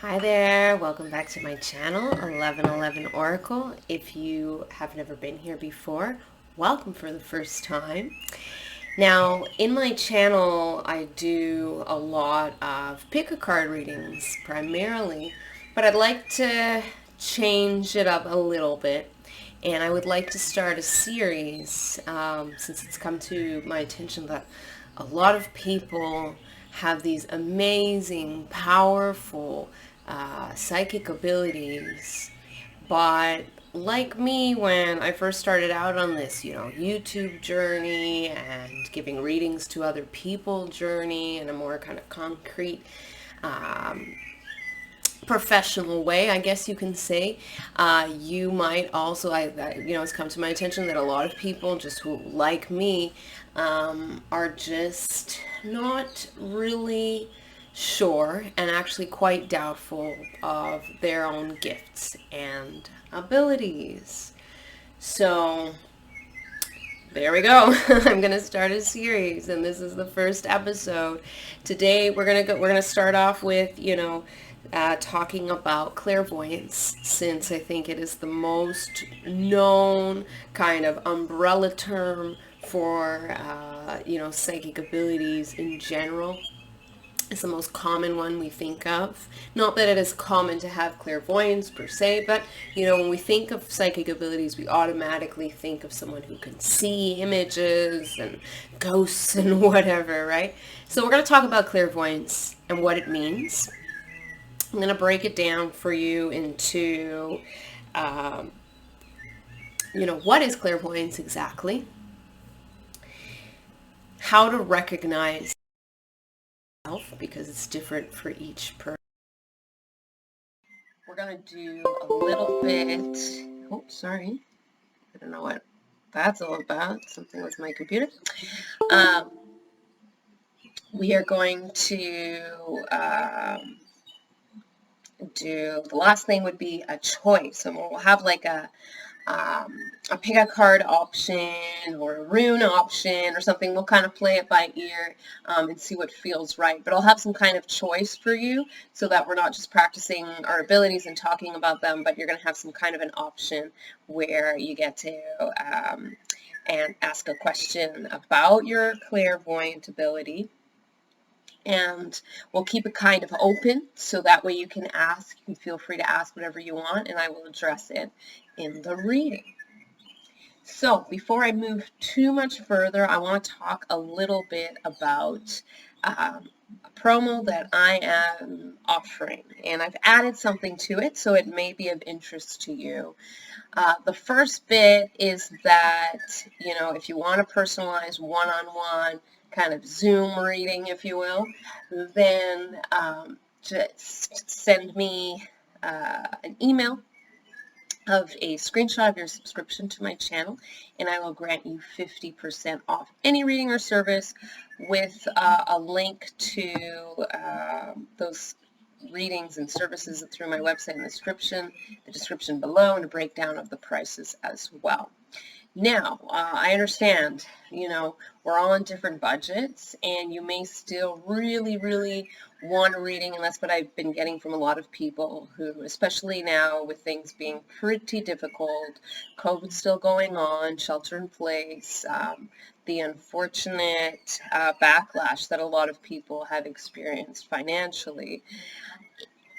Hi there, welcome back to my channel, 1111 Oracle. If you have never been here before, welcome for the first time. Now, in my channel, I do a lot of pick-a-card readings primarily, but I'd like to change it up a little bit. And I would like to start a series since it's come to my attention that a lot of people have these amazing, powerful psychic abilities, but like me, when I first started out on this, YouTube journey and giving readings to other people journey in a more kind of concrete, professional way, I guess you can say, you might also, it's come to my attention that a lot of people just who, like me, are just not really sure and actually quite doubtful of their own gifts and abilities. So there we go. I'm gonna start a series, and this is the first episode. Today we're gonna start off with talking about clairvoyance, since I think it is the most known kind of umbrella term for psychic abilities in general. It's the most common one we think of. Not that it is common to have clairvoyance per se, but when we think of psychic abilities, we automatically think of someone who can see images and ghosts and whatever, right? So we're going to talk about clairvoyance and what it means. I'm going to break it down for you into, what is clairvoyance exactly, how to recognize because it's different for each person. We're going to do a little bit, oh, sorry, I don't know what that's all about, something with my computer. We are going to do, the last thing would be a choice, and we'll have like a pick a card option or a rune option or something. We'll kind of play it by ear and see what feels right. But I'll have some kind of choice for you so that we're not just practicing our abilities and talking about them, but you're going to have some kind of an option where you get to and ask a question about your clairvoyant ability. And we'll keep it kind of open so that way you can ask, you can feel free to ask whatever you want, and I will address it in the reading. So before I move too much further, I want to talk a little bit about a promo that I am offering, and I've added something to it, so it may be of interest to you. The first bit is that, if you want to personalize one-on-one kind of Zoom reading, if you will, then just send me an email of a screenshot of your subscription to my channel, and I will grant you 50% off any reading or service with a link to those readings and services through my website in the description below, and a breakdown of the prices as well. Now, I understand, we're all on different budgets, and you may still really, really want a reading, and that's what I've been getting from a lot of people who, especially now with things being pretty difficult, COVID still going on, shelter in place, the unfortunate backlash that a lot of people have experienced financially.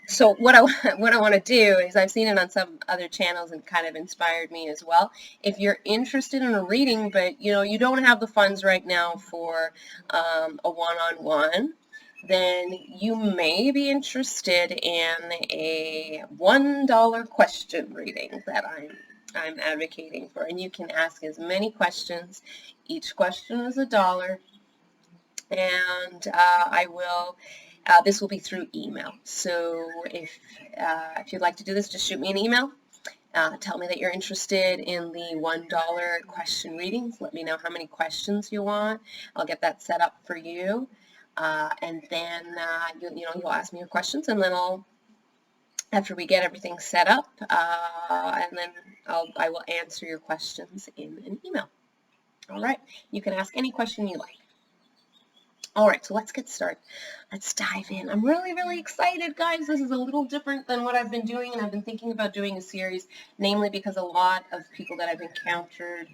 So what I want to do is, I've seen it on some other channels and kind of inspired me as well. If you're interested in a reading, but you don't have the funds right now for a one-on-one, then you may be interested in a $1 question reading that I'm advocating for, and you can ask as many questions. Each question is $1, and I will. This will be through email. So if you'd like to do this, just shoot me an email. Tell me that you're interested in the $1 question readings. Let me know how many questions you want. I'll get that set up for you. And then you'll ask me your questions, and then after we get everything set up, and then I will answer your questions in an email. All right. You can ask any question you like. All right, so let's get started. Let's dive in. I'm really, really excited, guys. This is a little different than what I've been doing, and I've been thinking about doing a series, namely because a lot of people that I've encountered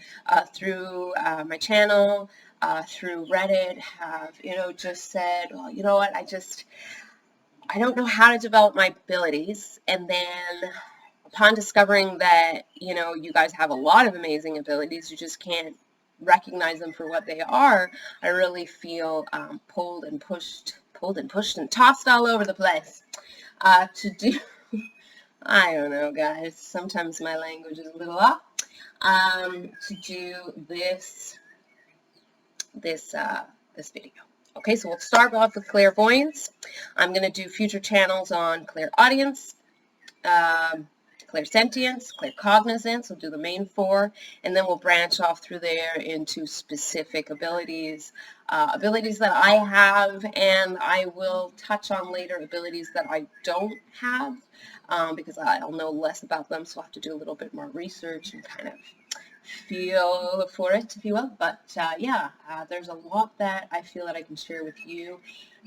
through my channel, through Reddit, have, just said, well, you know what, I don't know how to develop my abilities. And then upon discovering that, you guys have a lot of amazing abilities, you just can't recognize them for what they are, I really feel pulled and pushed and tossed all over the place to do, I don't know, guys, sometimes my language is a little off, to do this video. Okay, so we'll start off with clairvoyance. I'm going to do future channels on clairaudience, clairsentience, claircognizance. We'll do the main 4, and then we'll branch off through there into specific abilities, abilities that I have, and I will touch on later abilities that I don't have, because I'll know less about them, so I'll have to do a little bit more research and kind of feel for it, if you will. But yeah, there's a lot that I feel that I can share with you,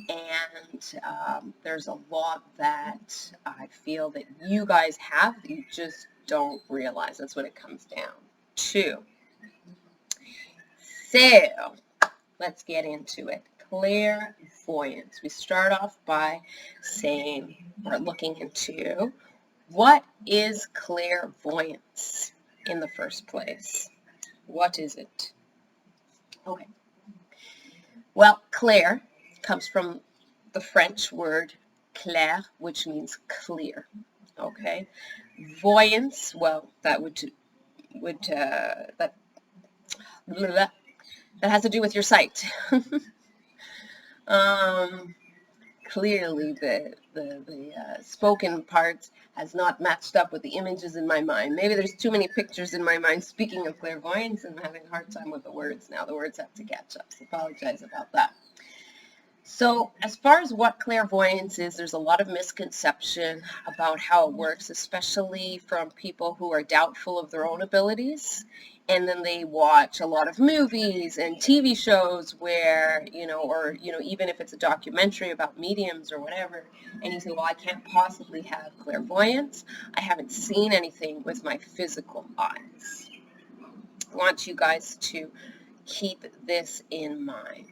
and there's a lot that I feel that you guys have that you just don't realize. That's what it comes down to. So let's get into it. Clairvoyance. We start off by saying, or looking into, what is clairvoyance in the first place? What is it? Okay. Well, clair comes from the French word clair, which means clear. Okay. Voyance, well, that has to do with your sight. Clearly the spoken part has not matched up with the images in my mind. Maybe there's too many pictures in my mind. Speaking of clairvoyance, I'm having a hard time with the words now. The words have to catch up, so apologize about that. So as far as what clairvoyance is, there's a lot of misconception about how it works, especially from people who are doubtful of their own abilities. And then they watch a lot of movies and TV shows where, or even if it's a documentary about mediums or whatever, and you say, well, I can't possibly have clairvoyance. I haven't seen anything with my physical eyes. I want you guys to keep this in mind.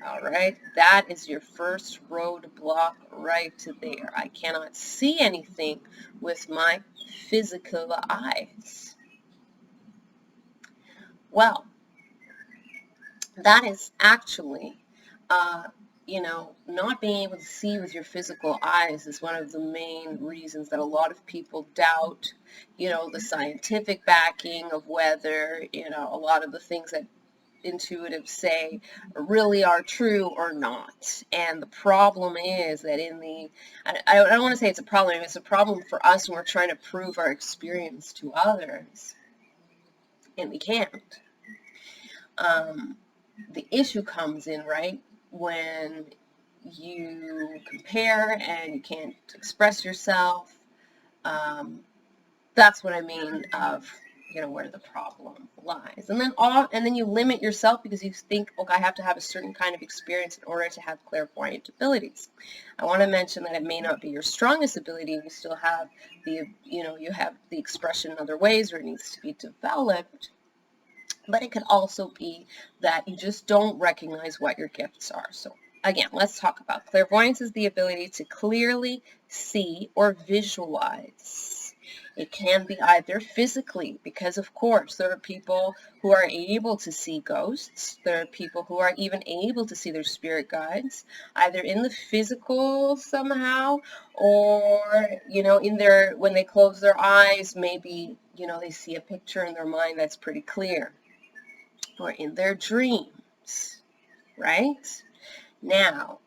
All right, that is your first roadblock right there. I cannot see anything with my physical eyes. Well, that is actually, not being able to see with your physical eyes is one of the main reasons that a lot of people doubt, the scientific backing of whether, a lot of the things that intuitives say really are true or not. And the problem is that I don't want to say it's a problem, it's a problem for us when we're trying to prove our experience to others, and we can't. The issue comes in, right, when you compare and you can't express yourself. That's what I mean of where the problem lies. And then you limit yourself because you think, okay, I have to have a certain kind of experience in order to have clairvoyant abilities. I want to mention that it may not be your strongest ability. You still have you have the expression in other ways where it needs to be developed. But it could also be that you just don't recognize what your gifts are. So again, let's talk about clairvoyance is the ability to clearly see or visualize. It can be either physically, because of course there are people who are able to see ghosts. There are people who are even able to see their spirit guides, either in the physical somehow, or when they close their eyes, maybe they see a picture in their mind that's pretty clear, or in their dreams, right? Now,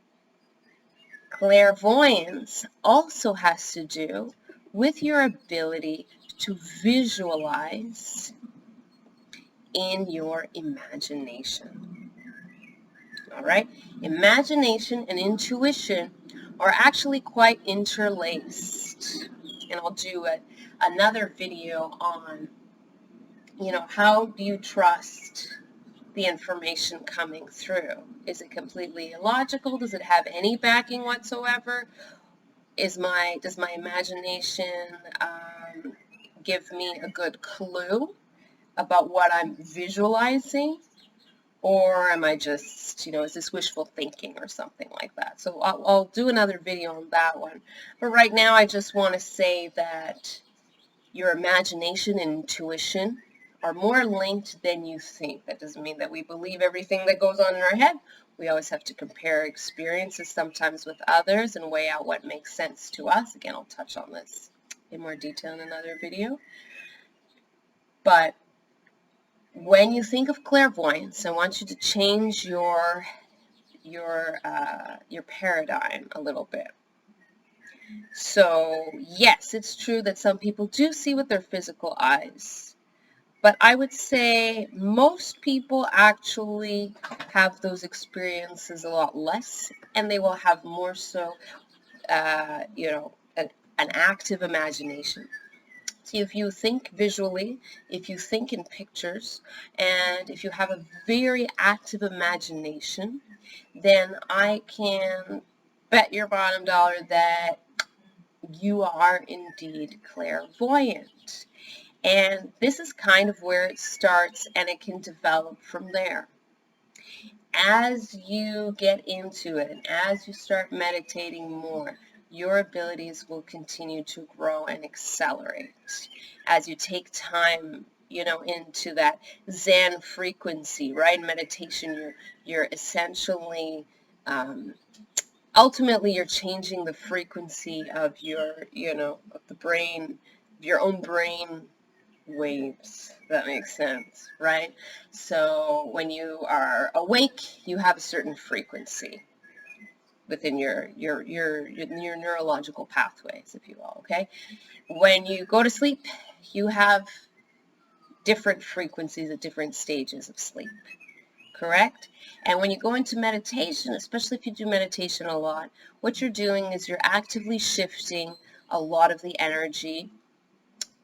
clairvoyance also has to do with your ability to visualize in your imagination. All right? Imagination and intuition are actually quite interlaced. And I'll do another video on, how do you trust the information coming through? Is it completely illogical? Does it have any backing whatsoever? Does my imagination give me a good clue about what I'm visualizing? Or am I just, is this wishful thinking or something like that? So I'll do another video on that one. But right now I just want to say that your imagination and intuition are more linked than you think. That doesn't mean that we believe everything that goes on in our head. We always have to compare experiences sometimes with others and weigh out what makes sense to us. Again, I'll touch on this in more detail in another video. But when you think of clairvoyance, I want you to change your paradigm a little bit. So yes, it's true that some people do see with their physical eyes, but I would say most people actually have those experiences a lot less, and they will have more so, an active imagination. See, if you think visually, if you think in pictures, and if you have a very active imagination, then I can bet your bottom dollar that you are indeed clairvoyant. And this is kind of where it starts, and it can develop from there. As you get into it, and as you start meditating more, your abilities will continue to grow and accelerate. As you take time, into that Zen frequency, right? In meditation, you're essentially, ultimately, you're changing the frequency of of the brain, your own brain waves. That makes sense, right? So when you are awake, you have a certain frequency within your neurological pathways, if you will, okay? When you go to sleep, you have different frequencies at different stages of sleep, correct? And when you go into meditation, especially if you do meditation a lot, what you're doing is you're actively shifting a lot of the energy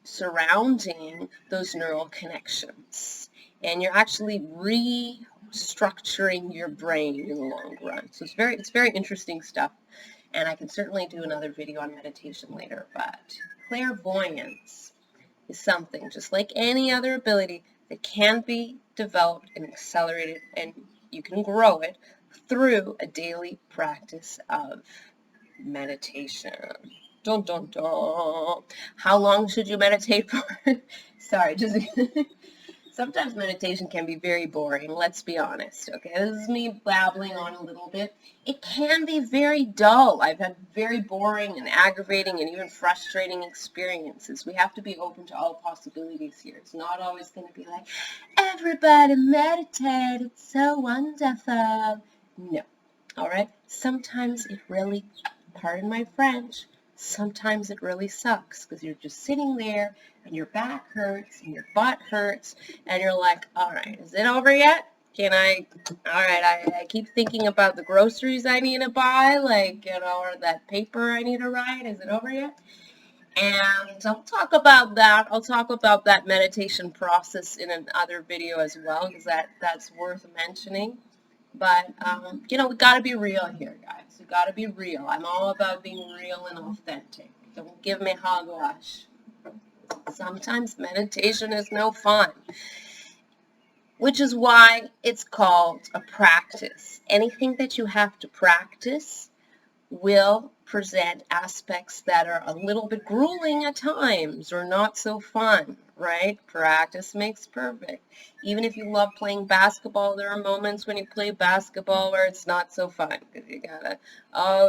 surrounding those neural connections. And you're actually restructuring your brain in the long run. So it's very interesting stuff. And I can certainly do another video on meditation later. But clairvoyance is something, just like any other ability, that can be developed and accelerated, and you can grow it through a daily practice of meditation. Dun, dun, dun. How long should you meditate for? Sorry, just sometimes meditation can be very boring, let's be honest, okay? This is me babbling on a little bit. It can be very dull. I've had very boring and aggravating and even frustrating experiences. We have to be open to all possibilities here. It's not always going to be like, everybody meditate, it's so wonderful. No, all right? Sometimes it really, pardon my French, sometimes it really sucks because you're just sitting there and your back hurts and your butt hurts and you're like, all right, is it over yet? I keep thinking about the groceries I need to buy, or that paper I need to write. Is it over yet? And I'll talk about that. I'll talk about that meditation process in another video as well, because that's worth mentioning. But, we got to be real here, guys. We got to be real. I'm all about being real and authentic. Don't give me hogwash. Sometimes meditation is no fun, which is why it's called a practice. Anything that you have to practice will present aspects that are a little bit grueling at times or not so fun, right? Practice makes perfect. Even if you love playing basketball, there are moments when you play basketball where it's not so fun because you gotta,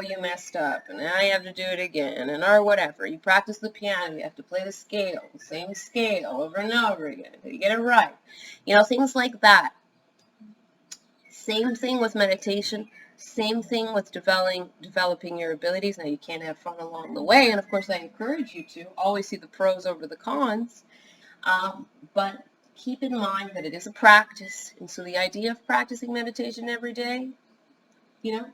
you messed up and now you have to do it again or whatever. You practice the piano, you have to play the scale, the same scale over and over again until you get it right. Things like that. Same thing with meditation. Same thing with developing your abilities. Now, you can have fun along the way, and of course, I encourage you to always see the pros over the cons, but keep in mind that it is a practice, and so the idea of practicing meditation every day,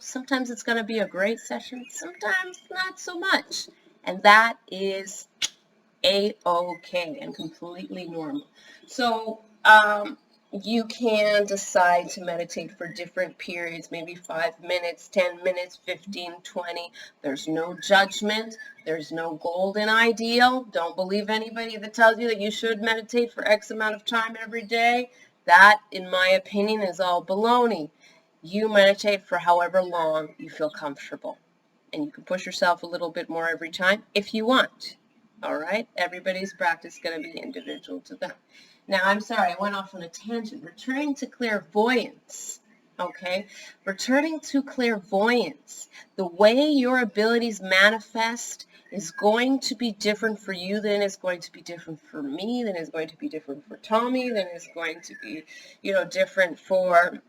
sometimes it's going to be a great session, sometimes not so much, and that is A-okay and completely normal. So, You can decide to meditate for different periods, maybe 5 minutes, 10 minutes, 15, 20. There's no judgment. There's no golden ideal. Don't believe anybody that tells you that you should meditate for X amount of time every day. That, in my opinion, is all baloney. You meditate for however long you feel comfortable. And you can push yourself a little bit more every time if you want. All right? Everybody's practice is going to be individual to them. Now, I'm sorry, I went off on a tangent. Returning to clairvoyance, okay? Returning to clairvoyance, the way your abilities manifest is going to be different for you than it's going to be different for me, than it's going to be different for Tommy, than it's going to be, different for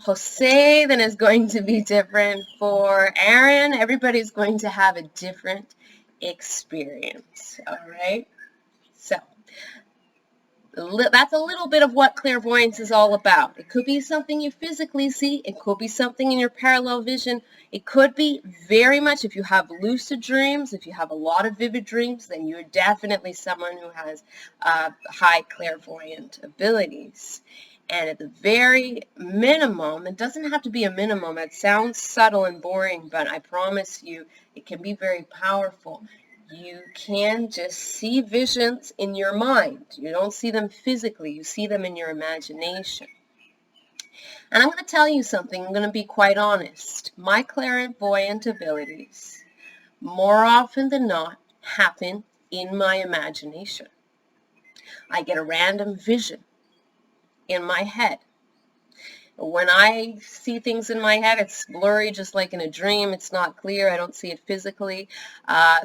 Jose, then is going to be different for Aaron. Everybody's going to have a different experience, all right? So that's a little bit of what clairvoyance is all about. It could be something you physically see. It could be something in your parallel vision. It could be very much, if you have lucid dreams, if you have a lot of vivid dreams, then you're definitely someone who has high clairvoyant abilities. And at the very minimum, it doesn't have to be a minimum. It sounds subtle and boring, but I promise you it can be very powerful. You can just see visions in your mind. You don't see them physically. You see them in your imagination. And I'm going to tell you something. I'm going to be quite honest. My clairvoyant abilities, more often than not, happen in my imagination. I get a random vision in my head. When I see things in my head, it's blurry, just like in a dream. It's not clear. I don't see it physically.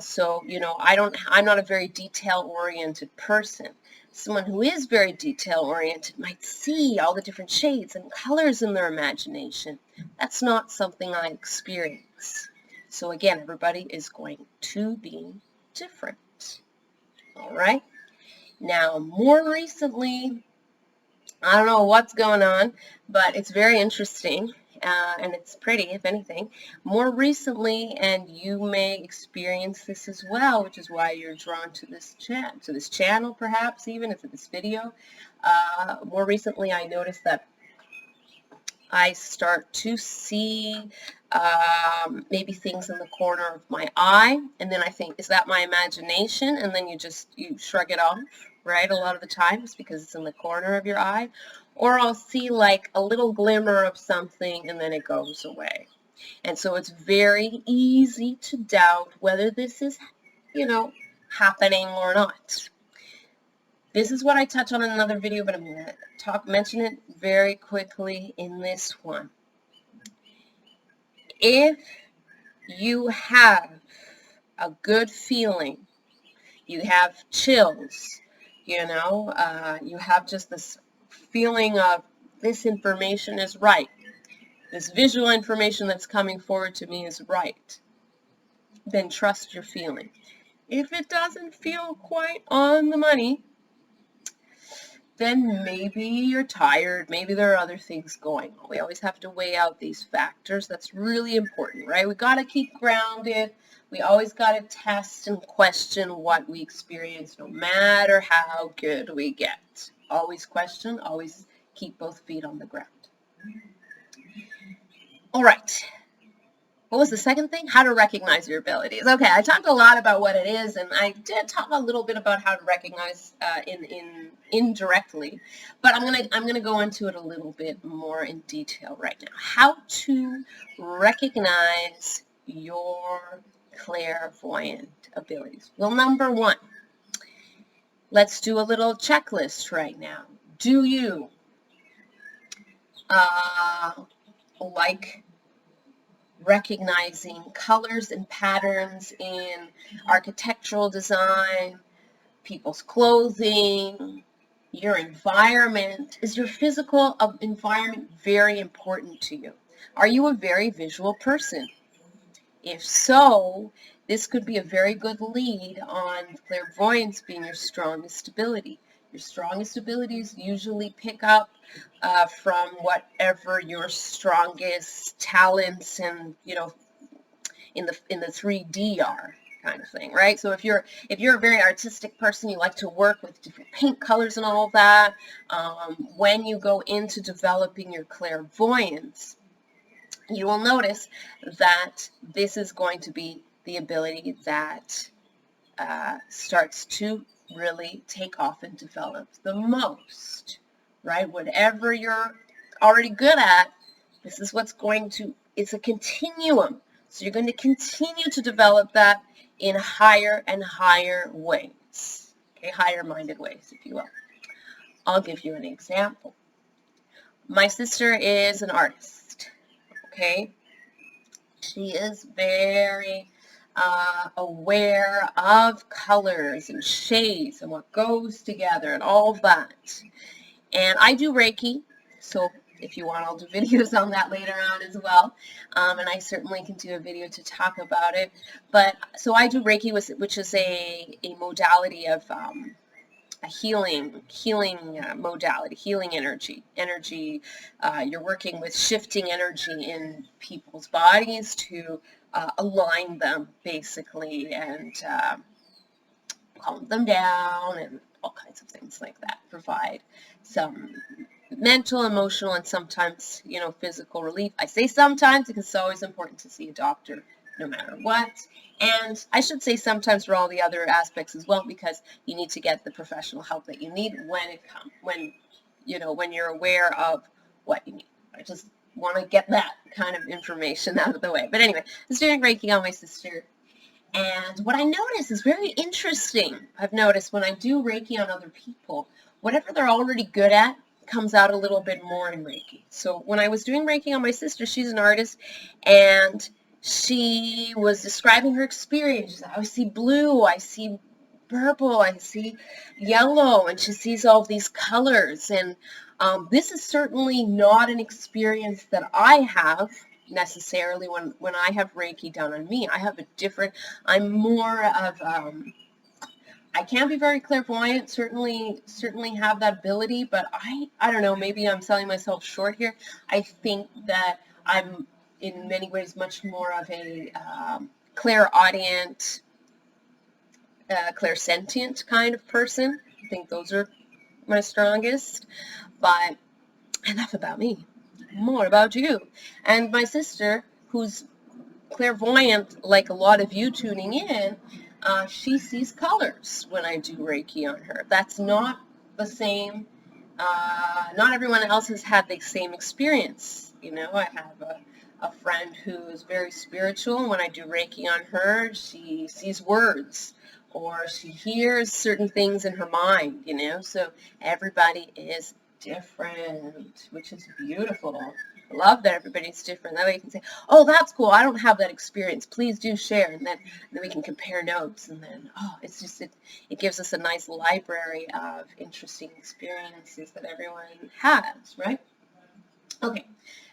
So, I'm not a very detail-oriented person. Someone who is very detail-oriented might see all the different shades and colors in their imagination. That's not something I experience. So again, everybody is going to be different. All right? Now, more recently, I don't know what's going on, but it's very interesting, and it's pretty, if anything. More recently, and you may experience this as well, which is why you're drawn to this channel, perhaps even, to this video. More recently, I noticed that I start to see maybe things in the corner of my eye, and then I think, is that my imagination? And then you shrug it off, right? A lot of the times, because it's in the corner of your eye. Or I'll see like a little glimmer of something, and then it goes away. And so it's very easy to doubt whether this is, happening or not. This is what I touch on in another video, but I'm going to mention it very quickly in this one. If you have a good feeling, you have chills, you have just this feeling of this information is right, this visual information that's coming forward to me is right, then trust your feeling. If it doesn't feel quite on the money, then maybe you're tired, maybe there are other things going on. We always have to weigh out these factors. That's really important, right? We got to keep grounded. We always got to test and question what we experience, no matter how good we get. Always question, always keep both feet on the ground. All right. What was the second thing? How to recognize your abilities. Okay, I talked a lot about what it is, and I did talk a little bit about how to recognize indirectly, but I'm gonna go into it a little bit more in detail right now. How to recognize your clairvoyant abilities. Well, number one, let's do a little checklist right now. Do you like recognizing colors and patterns in architectural design, people's clothing, your environment? Is your physical environment very important to you? Are you a very visual person? If so, this could be a very good lead on clairvoyance being your strongest ability. Your strongest abilities usually pick up from whatever your strongest talents and in the 3D are. kind of thing, right? So if you're a very artistic person, you like to work with different paint colors and all of that, when you go into developing your clairvoyance, you will notice that this is going to be the ability that starts to really take off and develop the most, right? Whatever you're already good at, this is what's going to, it's a continuum. So you're going to continue to develop that in higher and higher ways, okay, higher minded ways, if you will. I'll give you an example. My sister is an artist, okay? She is very aware of colors and shades and what goes together and all of that. And I do Reiki, so if you want, I'll do videos on that later on as well. And I certainly can do a video to talk about it. But so I do Reiki, which is a modality of a healing modality, healing energy. You're working with shifting energy in people's bodies to align them, basically, and calm them down and all kinds of things like that. Provide some mental, emotional, and sometimes, physical relief. I say sometimes because it's always important to see a doctor no matter what. And I should say sometimes for all the other aspects as well, because you need to get the professional help that you need when you're aware of what you need. I just want to get that kind of information out of the way. But anyway, I was doing Reiki on my sister. And what I notice is very interesting. I've noticed when I do Reiki on other people, whatever they're already good at comes out a little bit more in Reiki. So when I was doing Reiki on my sister, she's an artist, and she was describing her experience. I see blue, I see purple, I see yellow, and she sees all of these colors. And this is certainly not an experience that I have necessarily when I have Reiki done on me. I have a different, I'm more of, I can be very clairvoyant, certainly have that ability, but I don't know, maybe I'm selling myself short here. I think that I'm in many ways much more of a clairaudient, clairsentient kind of person. I think those are my strongest. But enough about me. More about you. And my sister, who's clairvoyant, like a lot of you tuning in, she sees colors when I do Reiki on her. That's not the same. Not everyone else has had the same experience. I have a friend who is very spiritual, and when I do Reiki on her, she sees words, or she hears certain things in her mind, So everybody is different, which is beautiful. I love that everybody's different. That way you can say, oh, that's cool, I don't have that experience, please do share, and then we can compare notes, and then it's just it gives us a nice library of interesting experiences that everyone has, right? Okay,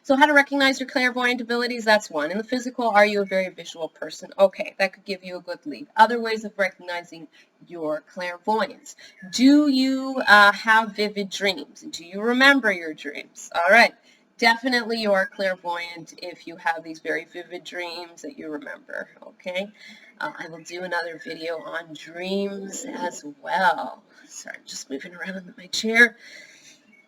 so how to recognize your clairvoyant abilities, that's one. In the physical, are you a very visual person? Okay, that could give you a good lead. Other ways of recognizing your clairvoyance. Do you have vivid dreams? Do you remember your dreams? All right. Definitely you are clairvoyant if you have these very vivid dreams that you remember, okay? I will do another video on dreams as well. Sorry, I'm just moving around in my chair.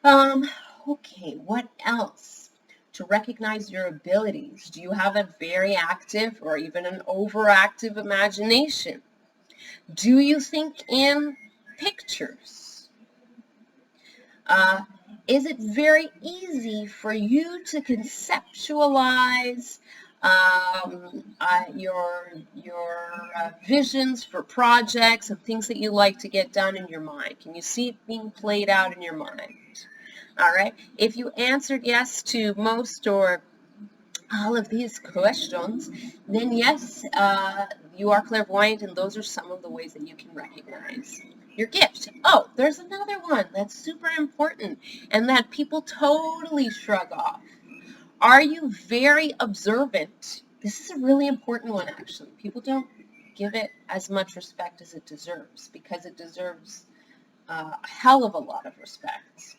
Okay, what else? To recognize your abilities. Do you have a very active or even an overactive imagination? Do you think in pictures? Is it very easy for you to conceptualize your visions for projects and things that you like to get done in your mind? Can you see it being played out in your mind? All right. If you answered yes to most or all of these questions, then yes, you are clairvoyant, and those are some of the ways that you can recognize your gift. Oh, there's another one that's super important and that people totally shrug off. Are you very observant? This is a really important one, actually. People don't give it as much respect as it deserves, because it deserves a hell of a lot of respect.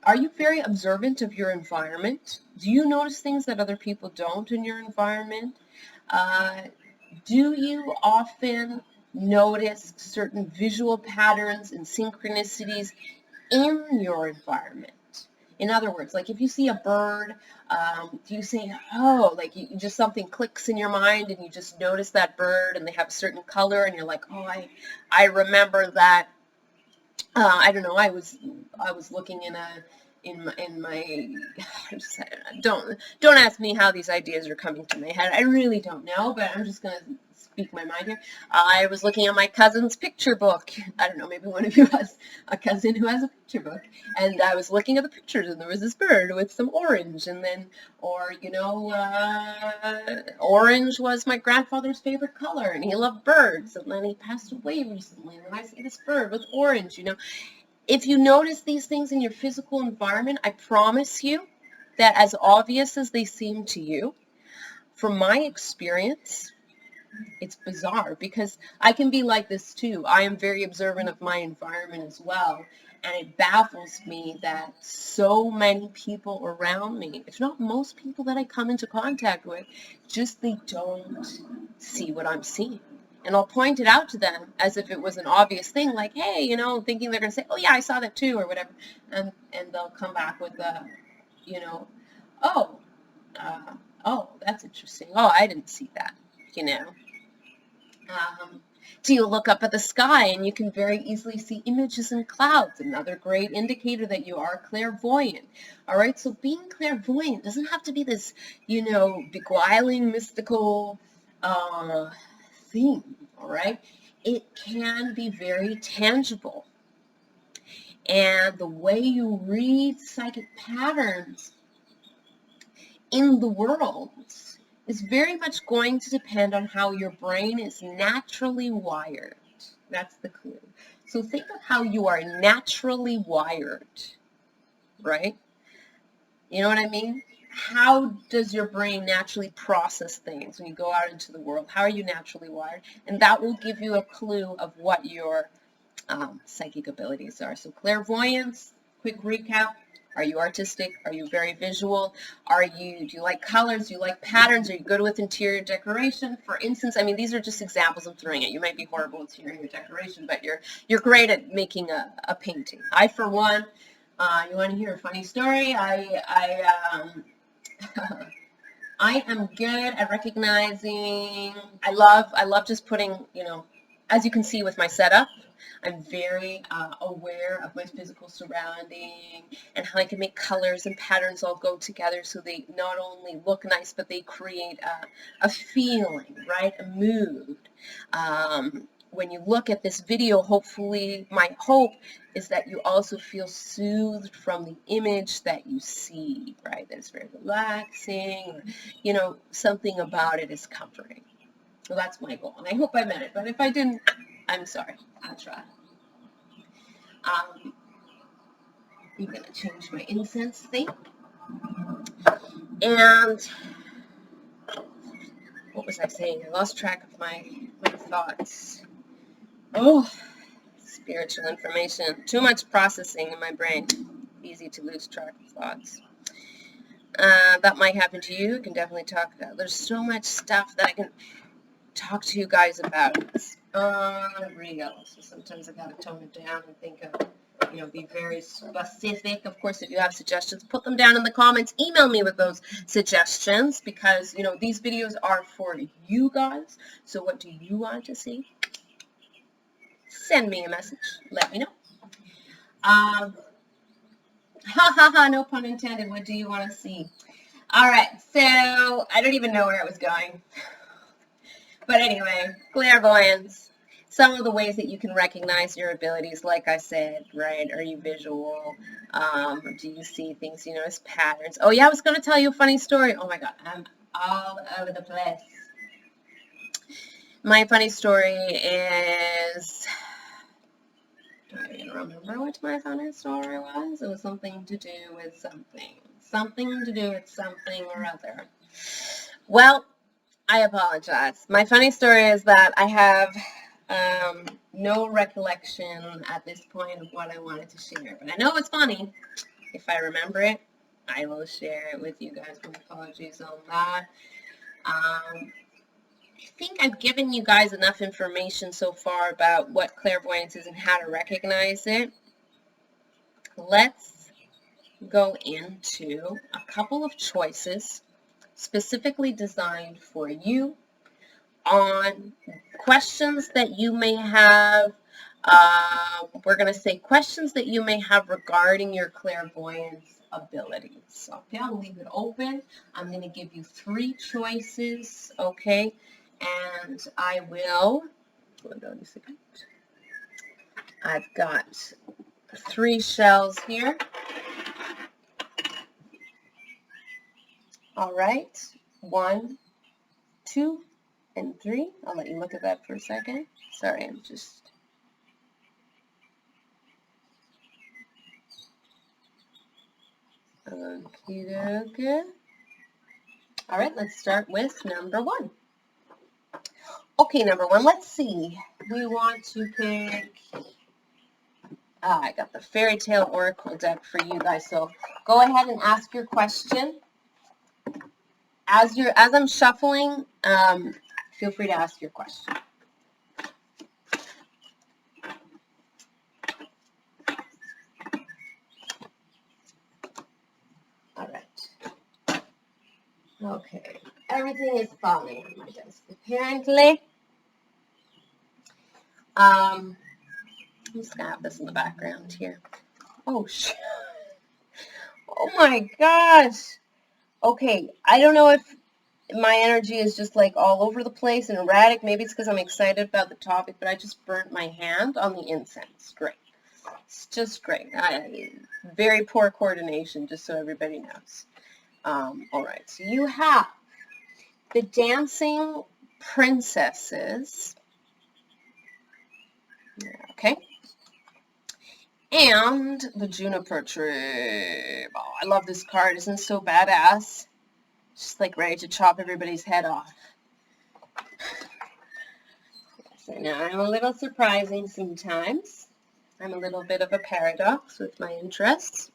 Are you very observant of your environment? Do you notice things that other people don't in your environment? Do you often notice certain visual patterns and synchronicities in your environment? In other words, like if you see a bird, do you say, oh, like you just something clicks in your mind and you just notice that bird and they have a certain color and you're like, oh, I remember that. I don't know. I was looking in my don't ask me how these ideas are coming to my head. I really don't know, but I'm just gonna speak my mind here. I was looking at my cousin's picture book. I don't know, maybe one of you has a cousin who has a picture book, and I was looking at the pictures, and there was this bird with some orange, and then, or orange was my grandfather's favorite color, and he loved birds, and then he passed away recently, and then I see this bird with orange. If you notice these things in your physical environment, I promise you that as obvious as they seem to you, from my experience, it's bizarre because I can be like this too. I am very observant of my environment as well. And it baffles me that so many people around me, if not most people that I come into contact with, just they don't see what I'm seeing. And I'll point it out to them as if it was an obvious thing, like, hey, thinking they're going to say, oh, yeah, I saw that too, or whatever. And they'll come back with, oh, oh, that's interesting. Oh, I didn't see that, Do you look up at the sky and you can very easily see images in clouds? Another great indicator that you are clairvoyant. All right, so being clairvoyant doesn't have to be this, beguiling, mystical thing, all right? It can be very tangible. And the way you read psychic patterns in the world is very much going to depend on how your brain is naturally wired. That's the clue. So think of how you are naturally wired, right? You know what I mean? How does your brain naturally process things when you go out into the world? How are you naturally wired? And that will give you a clue of what your psychic abilities are. So clairvoyance, quick recap. Are you artistic? Are you very visual? Do you like colors? Do you like patterns? Are you good with interior decoration? For instance, these are just examples I'm throwing at you. You might be horrible at interior decoration, but you're great at making a painting. I, for one, you want to hear a funny story? I am good at recognizing. I love just putting, as you can see with my setup, I'm very aware of my physical surrounding and how I can make colors and patterns all go together so they not only look nice, but they create a feeling, right? A mood. When you look at this video, hopefully, my hope is that you also feel soothed from the image that you see, right? That it's very relaxing, or, something about it is comforting. So that's my goal, and I hope I met it. But if I didn't, I'm sorry. I'll try. I'm going to change my incense thing. And what was I saying? I lost track of my thoughts. Oh, spiritual information. Too much processing in my brain. Easy to lose track of thoughts. That might happen to you. You can definitely talk about. There's so much stuff that I can talk to you guys about. It's unreal. So sometimes I gotta tone it down and think of, be very specific. Of course, if you have suggestions, put them down in the comments. Email me with those suggestions because, these videos are for you guys. So what do you want to see? Send me a message. Let me know. No pun intended. What do you want to see? All right, so I don't even know where it was going. But anyway, clairvoyance. Some of the ways that you can recognize your abilities, like I said, right? Are you visual? Do you see things? You notice patterns? Oh, yeah, I was going to tell you a funny story. Oh, my God, I'm all over the place. My funny story is... Do I even remember what my funny story was? It was something to do with something. Something to do with something or other. Well, I apologize. My funny story is that I have no recollection at this point of what I wanted to share. But I know it's funny. If I remember it, I will share it with you guys. My apologies on that. think I've given you guys enough information so far about what clairvoyance is and how to recognize it. Let's go into a couple of choices specifically designed for you on questions that you may have. We're going to say questions that you may have regarding your clairvoyance abilities. So, okay, I'll leave it open. I'm going to give you 3 choices, okay? And I will, hold on a second. I've got 3 shells here. All right, 1, 2, and 3. I'll let you look at that for a second. Sorry, I'm just... Okay. All right, let's start with number 1. Okay, number 1, let's see. We want to pick... I got the Fairy Tale Oracle deck for you guys, so go ahead and ask your question. As I'm shuffling, feel free to ask your question. All right. Okay. Everything is falling on my desk, apparently. I'm just gonna have this in the background here. Oh, shit. Oh my gosh. Okay, I don't know if my energy is just like all over the place and erratic. Maybe it's because I'm excited about the topic, but I just burnt my hand on the incense. Great. It's just great. Very poor coordination, just so everybody knows. All right, so you have the Dancing Princesses. Okay. And the Juniper Tree. Oh, I love this card. Isn't it so badass? Just like ready to chop everybody's head off. So now I'm a little surprising sometimes. I'm a little bit of a paradox with my interests.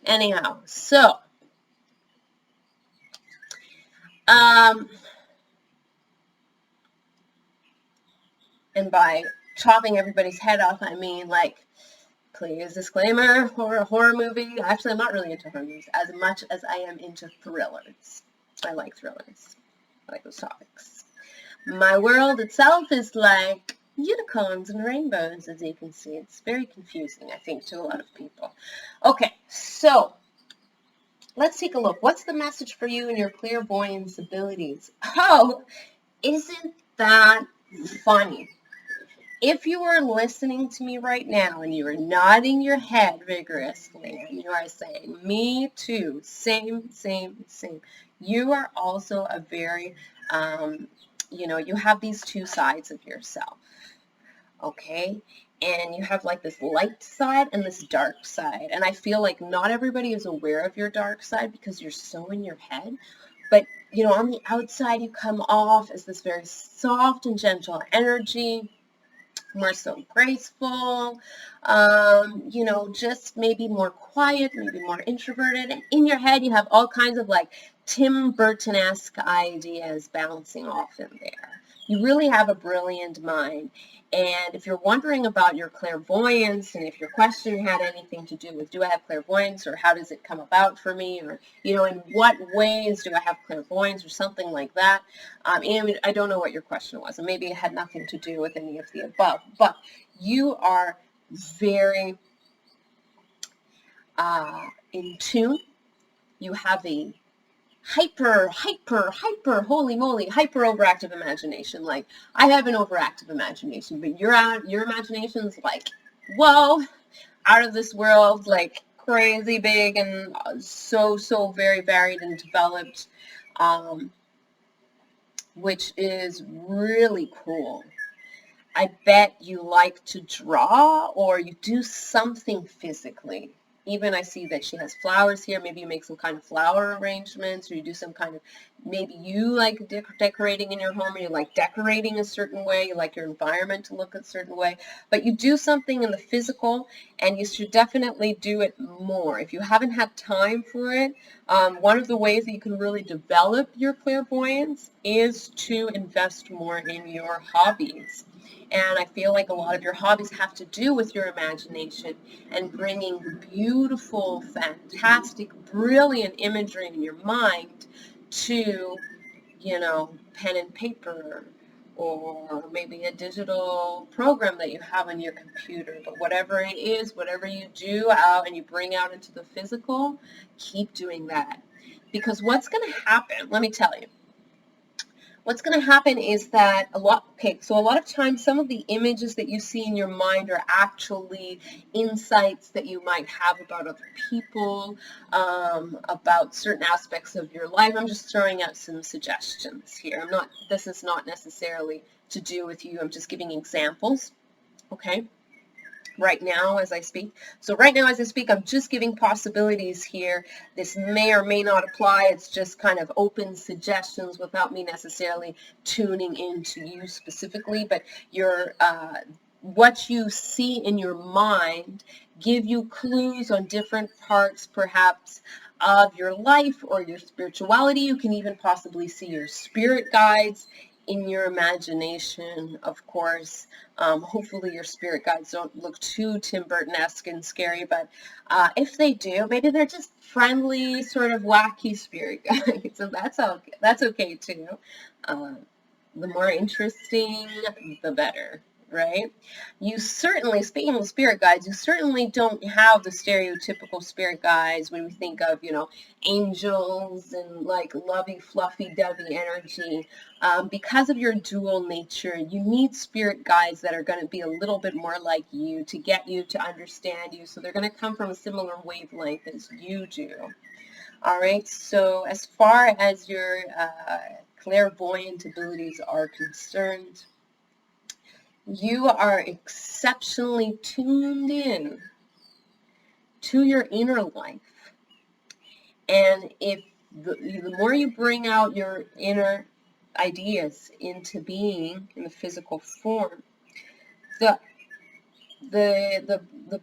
Anyhow, so and by chopping everybody's head off, I mean like, please disclaimer, horror movie. Actually, I'm not really into horror movies as much as I am into thrillers. I like thrillers. I like those topics. My world itself is like unicorns and rainbows, as you can see. It's very confusing, I think, to a lot of people. Okay, so let's take a look. What's the message for you and your clairvoyance abilities? Oh, isn't that funny? If you are listening to me right now and you are nodding your head vigorously and you are saying, me too, same, you are also a very, you have these 2 sides of yourself, okay? And you have like this light side and this dark side. And I feel like not everybody is aware of your dark side because you're so in your head. But, on the outside, you come off as this very soft and gentle energy, more so graceful, just maybe more quiet, maybe more introverted. And in your head, you have all kinds of like Tim Burton-esque ideas bouncing off in there. You really have a brilliant mind. And if you're wondering about your clairvoyance and if your question had anything to do with, do I have clairvoyance, or how does it come about for me, or, in what ways do I have clairvoyance, or something like that, and I don't know what your question was, and maybe it had nothing to do with any of the above, but you are very in tune. You have a hyper, holy moly, hyper overactive imagination. Like, I have an overactive imagination, but your imagination is like, whoa, out of this world, like crazy big and so very varied and developed, which is really cool. I bet you like to draw or you do something physically. even I see that she has flowers here. Maybe you make some kind of flower arrangements, or you do some kind of, maybe you like decorating in your home, or you like decorating a certain way, you like your environment to look a certain way, but you do something in the physical, and you should definitely do it more. If you haven't had time for it, one of the ways that you can really develop your clairvoyance is to invest more in your hobbies. And I feel like a lot of your hobbies have to do with your imagination and bringing beautiful, fantastic, brilliant imagery in your mind to, pen and paper, or maybe a digital program that you have on your computer. But whatever it is, whatever you do out and you bring out into the physical, keep doing that. Because what's going to happen, let me tell you, what's going to happen is that a lot of times some of the images that you see in your mind are actually insights that you might have about other people, about certain aspects of your life. I'm just throwing out some suggestions here. This is not necessarily to do with you. I'm just giving examples. Okay. Right now as I speak. So right now as I speak, I'm just giving possibilities here. This may or may not apply. It's just kind of open suggestions without me necessarily tuning into you specifically, but what you see in your mind give you clues on different parts perhaps of your life or your spirituality. You can even possibly see your spirit guides in your imagination, of course. Hopefully your spirit guides don't look too Tim Burton-esque and scary, but if they do, maybe they're just friendly, sort of wacky spirit guides, so that's okay too. The more interesting, the better, right? You certainly, speaking of spirit guides, you certainly don't have the stereotypical spirit guides when we think of, angels and like lovey, fluffy, dovey energy. Because of your dual nature, you need spirit guides that are going to be a little bit more like you to get you to understand you. So they're going to come from a similar wavelength as you do. All right, so as far as your clairvoyant abilities are concerned, you are exceptionally tuned in to your inner life. And if the more you bring out your inner ideas into being in the physical form, the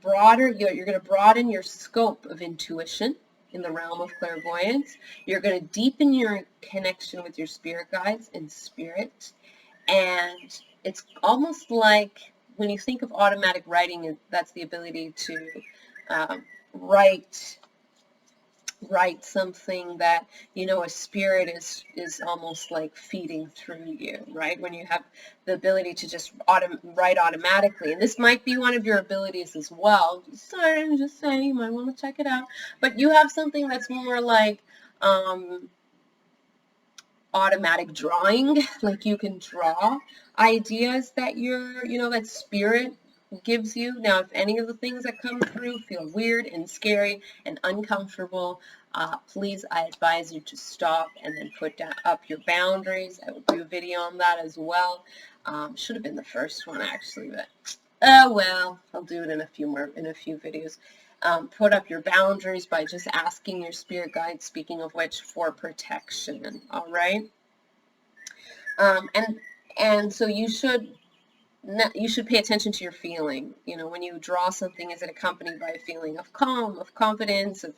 broader you're going to broaden your scope of intuition in the realm of clairvoyance. You're going to deepen your connection with your spirit guides and spirit. And it's almost like when you think of automatic writing, that's the ability to write something that, a spirit is almost like feeding through you, right? When you have the ability to just write automatically. And this might be one of your abilities as well. I'm just saying, you might want to check it out. But you have something that's more like automatic drawing, like you can draw ideas that that spirit gives you. Now, if any of the things that come through feel weird and scary and uncomfortable, please, I advise you to stop and then put up your boundaries. I will do a video on that as well. Should have been the first one actually, but oh well, I'll do it in a few videos. Put up your boundaries by just asking your spirit guide, speaking of which, for protection. All right. And so you should pay attention to your feeling. When you draw something, is it accompanied by a feeling of calm, of confidence, of,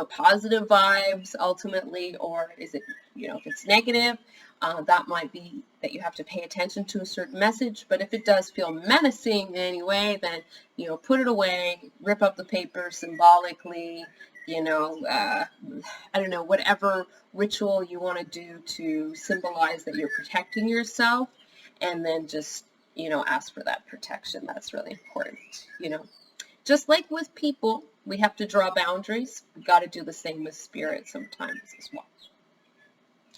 positive vibes ultimately, or is it, if it's negative, that might be that you have to pay attention to a certain message. But if it does feel menacing in any way, then, put it away, rip up the paper symbolically, I don't know, whatever ritual you want to do to symbolize that you're protecting yourself, and then just, ask for that protection. That's really important. Just like with people, we have to draw boundaries. We've got to do the same with spirit sometimes as well.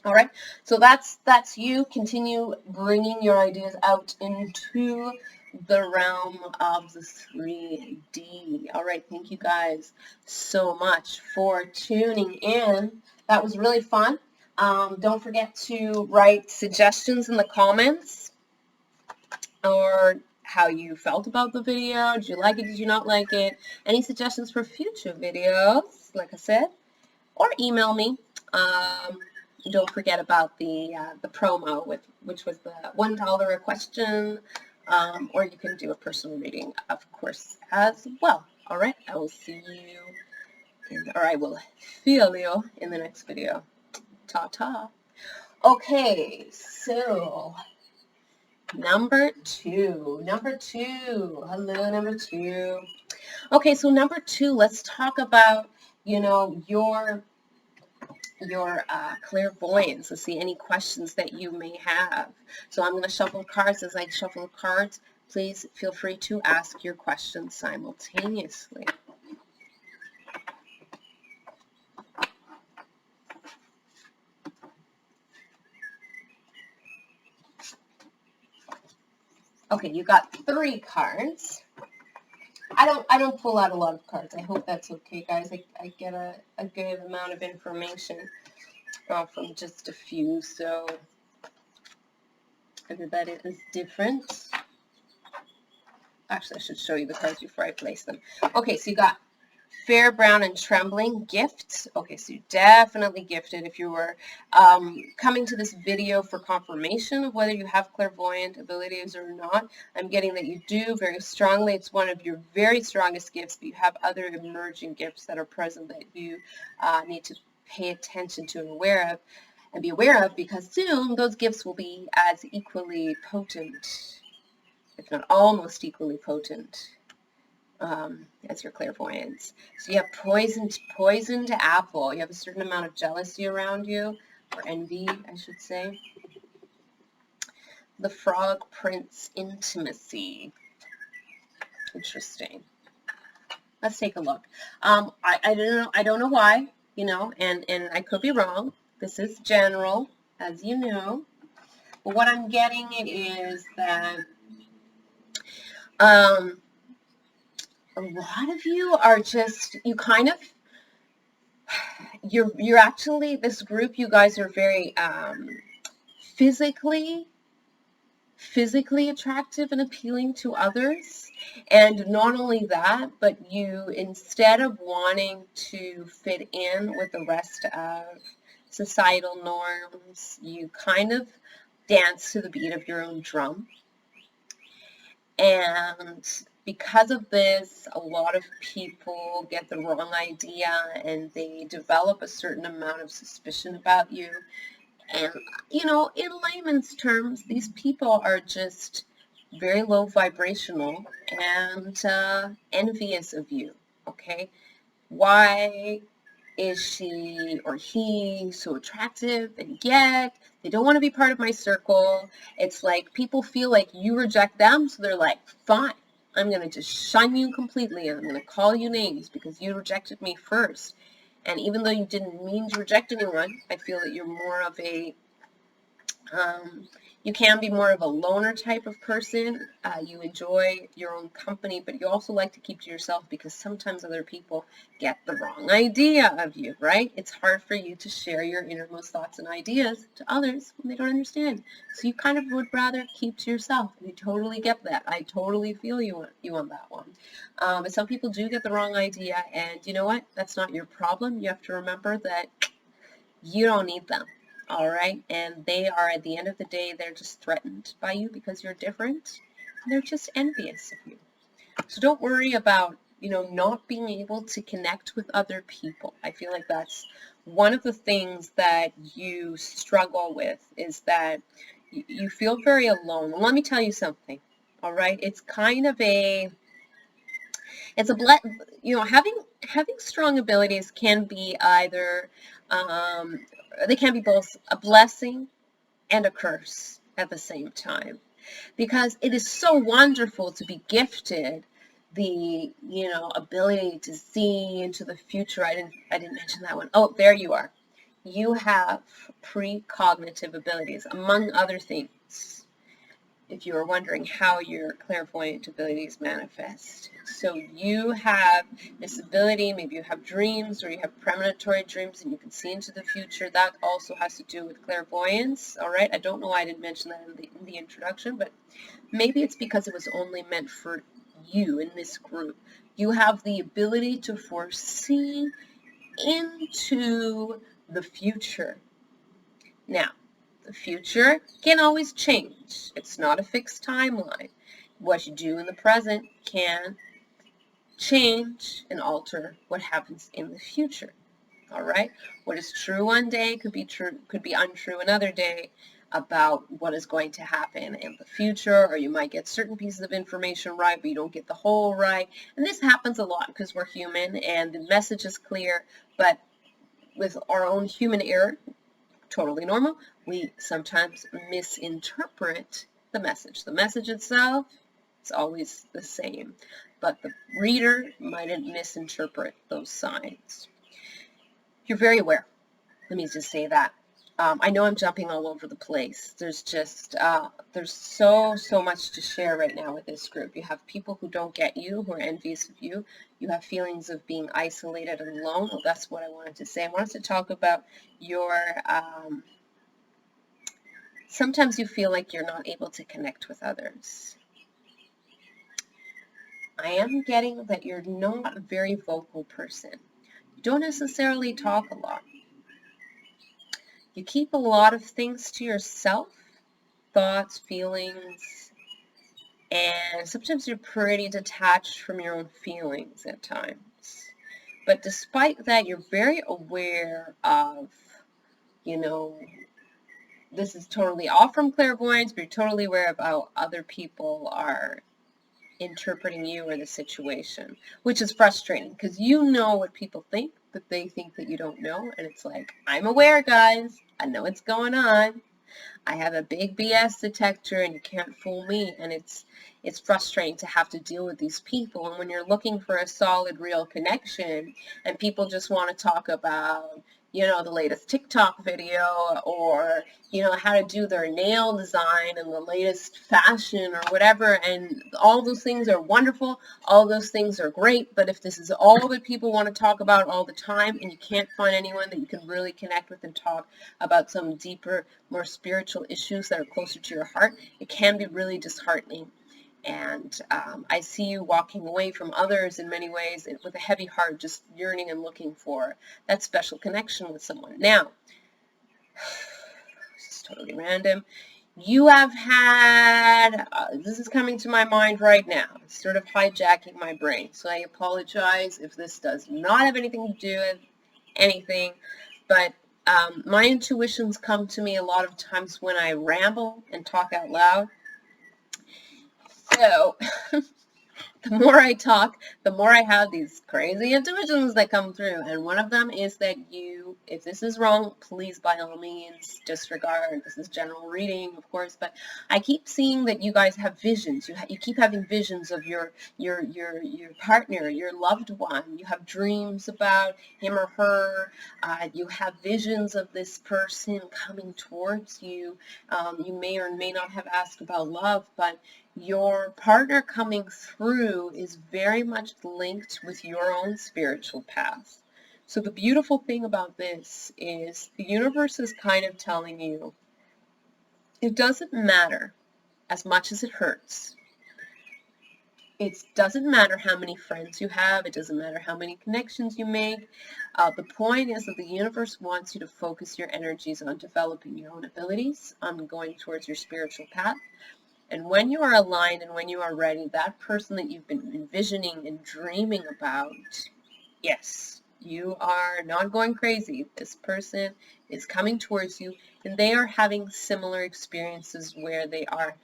All right, so that's you. Continue bringing your ideas out into the realm of the 3D. All right, thank you guys so much for tuning in. That was really fun. Don't forget to write suggestions in the comments or how you felt about the video. Did you like it? Did you not like it? Any suggestions for future videos, like I said, or email me. Don't forget about the promo, which was the $1 a question, or you can do a personal reading, of course, as well. All right, I will see you, or I will feel you in the next video. Ta-ta. Okay, so number two. Hello, number two. Okay, so number two, let's talk about, your clairvoyance. Let's see any questions that you may have. So I'm going to shuffle cards. As I shuffle cards, please feel free to ask your questions simultaneously. Okay, you got 3 cards. I don't pull out a lot of cards. I hope that's okay, guys. I get a good amount of information from just a few, so everybody is different. Actually, I should show you the cards before I place them. Okay, so you got Fair, Brown, and Trembling. Gifts. Okay, so you're definitely gifted. If you were coming to this video for confirmation of whether you have clairvoyant abilities or not, I'm getting that you do very strongly. It's one of your very strongest gifts, but you have other emerging gifts that are present that you need to pay attention to and be aware of, because soon those gifts will be as equally potent, if not almost equally potent, as your clairvoyance. So you have poisoned apple. You have a certain amount of jealousy around you, or envy, I should say. The Frog Prince, intimacy. Interesting. Let's take a look. I don't know why, and I could be wrong. This is general, as you know. But what I'm getting is that a lot of you are just, you're actually, this group, you guys are very physically attractive and appealing to others. And not only that, but you, instead of wanting to fit in with the rest of societal norms, you kind of dance to the beat of your own drum. And because of this, a lot of people get the wrong idea and they develop a certain amount of suspicion about you. And, in layman's terms, these people are just very low vibrational and envious of you, okay? Why is she or he so attractive, and yet they don't want to be part of my circle? It's like people feel like you reject them, so they're like, fine, I'm going to just shun you completely, and I'm going to call you names because you rejected me first. And even though you didn't mean to reject anyone, I feel that you're more of a, you can be more of a loner type of person. You enjoy your own company, but you also like to keep to yourself because sometimes other people get the wrong idea of you, right? It's hard for you to share your innermost thoughts and ideas to others when they don't understand. So you kind of would rather keep to yourself. And I totally get that. I totally feel you on that one. But some people do get the wrong idea, and you know what? That's not your problem. You have to remember that you don't need them. All right, and they are, at the end of the day, they're just threatened by you because you're different, and they're just envious of you. So don't worry about, not being able to connect with other people. I feel like that's one of the things that you struggle with, is that you feel very alone. Well, let me tell you something, all right? It's kind of having strong abilities can be either, they can be both a blessing and a curse at the same time, because it is so wonderful to be gifted the, ability to see into the future. I didn't mention that one. Oh, there you are. You have precognitive abilities, among other things. if you were wondering how your clairvoyant abilities manifest. So you have this ability, maybe you have dreams or you have premonitory dreams and you can see into the future. That also has to do with clairvoyance, all right? I don't know why I didn't mention that in the introduction, but maybe it's because it was only meant for you in this group. You have the ability to foresee into the future. Now, the future can always change. It's not a fixed timeline. What you do in the present can change and alter what happens in the future. All right? What is true one day could be untrue another day about what is going to happen in the future, or you might get certain pieces of information right, but you don't get the whole right. And this happens a lot because we're human and the message is clear, but with our own human error, totally normal, we sometimes misinterpret the message. The message itself is always the same, but the reader might misinterpret those signs. You're very aware. Let me just say that. I know I'm jumping all over the place. There's just, there's so much to share right now with this group. You have people who don't get you, who are envious of you. You have feelings of being isolated and alone. Well, that's what I wanted to say. I wanted to talk about your, sometimes you feel like you're not able to connect with others. I am getting that you're not a very vocal person. You don't necessarily talk a lot. You keep a lot of things to yourself, thoughts, feelings, and sometimes you're pretty detached from your own feelings at times. But despite that, you're very aware of, you know, this is totally off from clairvoyance, but you're totally aware of how other people are interpreting you or the situation, which is frustrating because you know what people think, but they think that you don't know. And it's like, I'm aware, guys. I know what's going on. I have a big BS detector and you can't fool me. And it's frustrating to have to deal with these people. And when you're looking for a solid, real connection and people just want to talk about, you know, the latest TikTok video or, you know, how to do their nail design and the latest fashion or whatever. And all those things are wonderful. All those things are great. But if this is all that people want to talk about all the time and you can't find anyone that you can really connect with and talk about some deeper, more spiritual issues that are closer to your heart, it can be really disheartening. And I see you walking away from others in many ways with a heavy heart, just yearning and looking for that special connection with someone. Now, this is totally random. You have had, this is coming to my mind right now. It's sort of hijacking my brain. So I apologize if this does not have anything to do with anything. But my intuitions come to me a lot of times when I ramble and talk out loud. So the more I talk, the more I have these crazy intuitions that come through. And one of them is that you, if this is wrong, please by all means disregard. This is general reading, of course, but I keep seeing that you guys have visions. You keep having visions of your partner, your loved one. You have dreams about him or her. You have visions of this person coming towards you. You may or may not have asked about love, but your partner coming through is very much linked with your own spiritual path. So the beautiful thing about this is the universe is kind of telling you it doesn't matter as much as it hurts. It doesn't matter how many friends you have. It doesn't matter how many connections you make. The point is that the universe wants you to focus your energies on developing your own abilities, on going towards your spiritual path. And when you are aligned and when you are ready, that person that you've been envisioning and dreaming about, yes, you are not going crazy. This person is coming towards you and they are having similar experiences where they are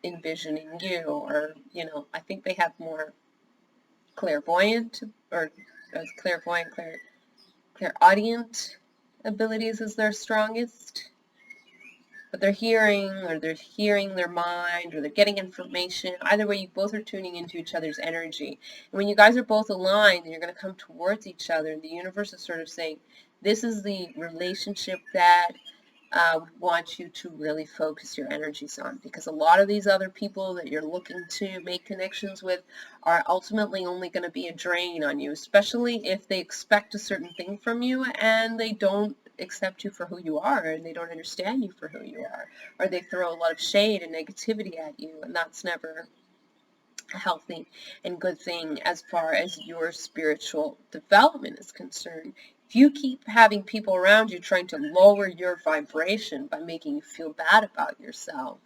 envisioning you, or, you know, I think they have more clairvoyant or clairaudient abilities as their strongest. But they're hearing, or they're hearing their mind, or they're getting information. Either way, you both are tuning into each other's energy. And when you guys are both aligned, and you're going to come towards each other, and the universe is sort of saying, this is the relationship that want you to really focus your energies on, because a lot of these other people that you're looking to make connections with are ultimately only going to be a drain on you, especially if they expect a certain thing from you and they don't accept you for who you are, and they don't understand you for who you are, or they throw a lot of shade and negativity at you, and that's never a healthy and good thing as far as your spiritual development is concerned. If you keep having people around you trying to lower your vibration by making you feel bad about yourself,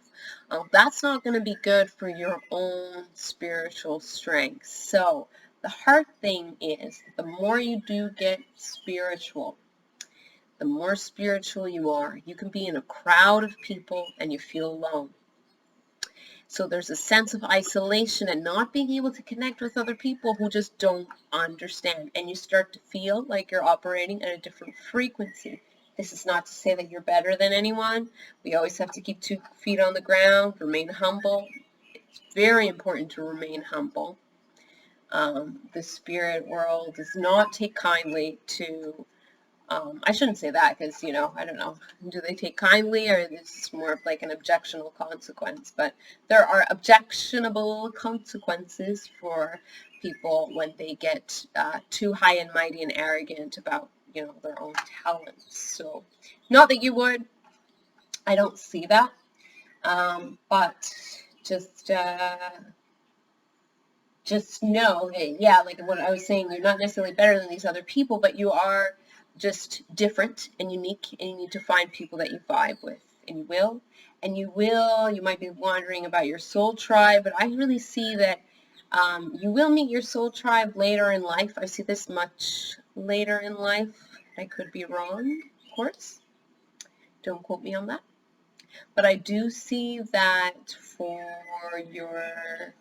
that's not going to be good for your own spiritual strength. So the hard thing is, the more you do get spiritual, the more spiritual you are, you can be in a crowd of people and you feel alone. So there's a sense of isolation and not being able to connect with other people who just don't understand. And you start to feel like you're operating at a different frequency. This is not to say that you're better than anyone. We always have to keep 2 feet on the ground, remain humble. It's very important to remain humble. The spirit world does not take kindly to I shouldn't say that because, I don't know, do they take kindly, or this is more of like an objectionable consequence? But there are objectionable consequences for people when they get too high and mighty and arrogant about, their own talents. So, not that you would, I don't see that, but just know that, yeah, like what I was saying, you're not necessarily better than these other people, but you are just different and unique, and you need to find people that you vibe with, and you might be wondering about your soul tribe, but I really see that you will meet your soul tribe later in life. I see this much later in life. I could be wrong, of course. Don't quote me on that. But I do see that for your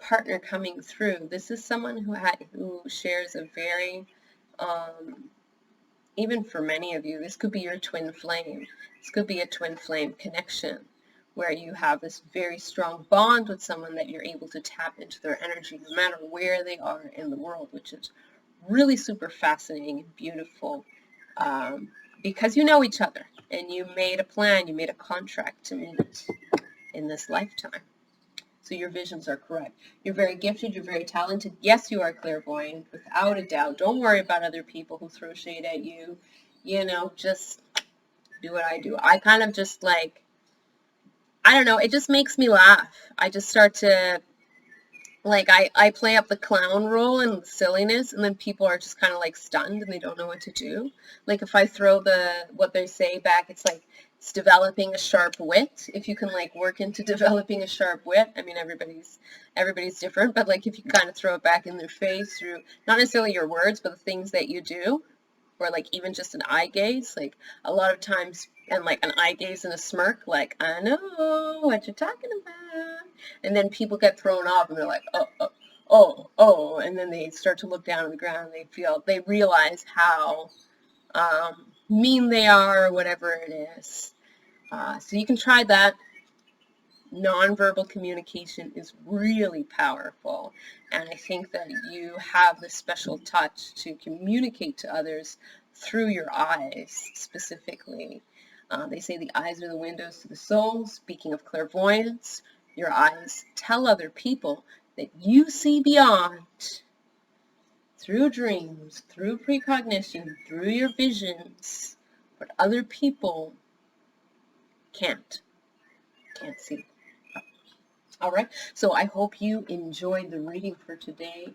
partner coming through, this is someone who shares a very even for many of you, this could be your twin flame. This could be a twin flame connection where you have this very strong bond with someone that you're able to tap into their energy no matter where they are in the world, which is really super fascinating and beautiful, because you know each other and you made a plan, you made a contract to meet in this lifetime. So your visions are correct. You're very gifted. You're very talented. Yes, you are clairvoyant, without a doubt. Don't worry about other people who throw shade at you. Just do what I do. I kind of just I don't know, it just makes me laugh. I just start to, I play up the clown role and silliness, and then people are just kind of stunned and they don't know what to do. Like if I throw what they say back, it's it's developing a sharp wit. If you can work into developing a sharp wit, I mean everybody's different, but if you kind of throw it back in their face through not necessarily your words, but the things that you do, or even just an eye gaze, a lot of times, and an eye gaze and a smirk, I know what you're talking about, and then people get thrown off and they're like, oh, and then they start to look down on the ground and they realize how mean they are, or whatever it is. So you can try that. Nonverbal communication is really powerful, and I think that you have this special touch to communicate to others through your eyes specifically. They say the eyes are the windows to the soul. Speaking of clairvoyance, your eyes tell other people that you see beyond, through dreams, through precognition, through your visions, what other people can't see. All right, so I hope you enjoyed the reading for today.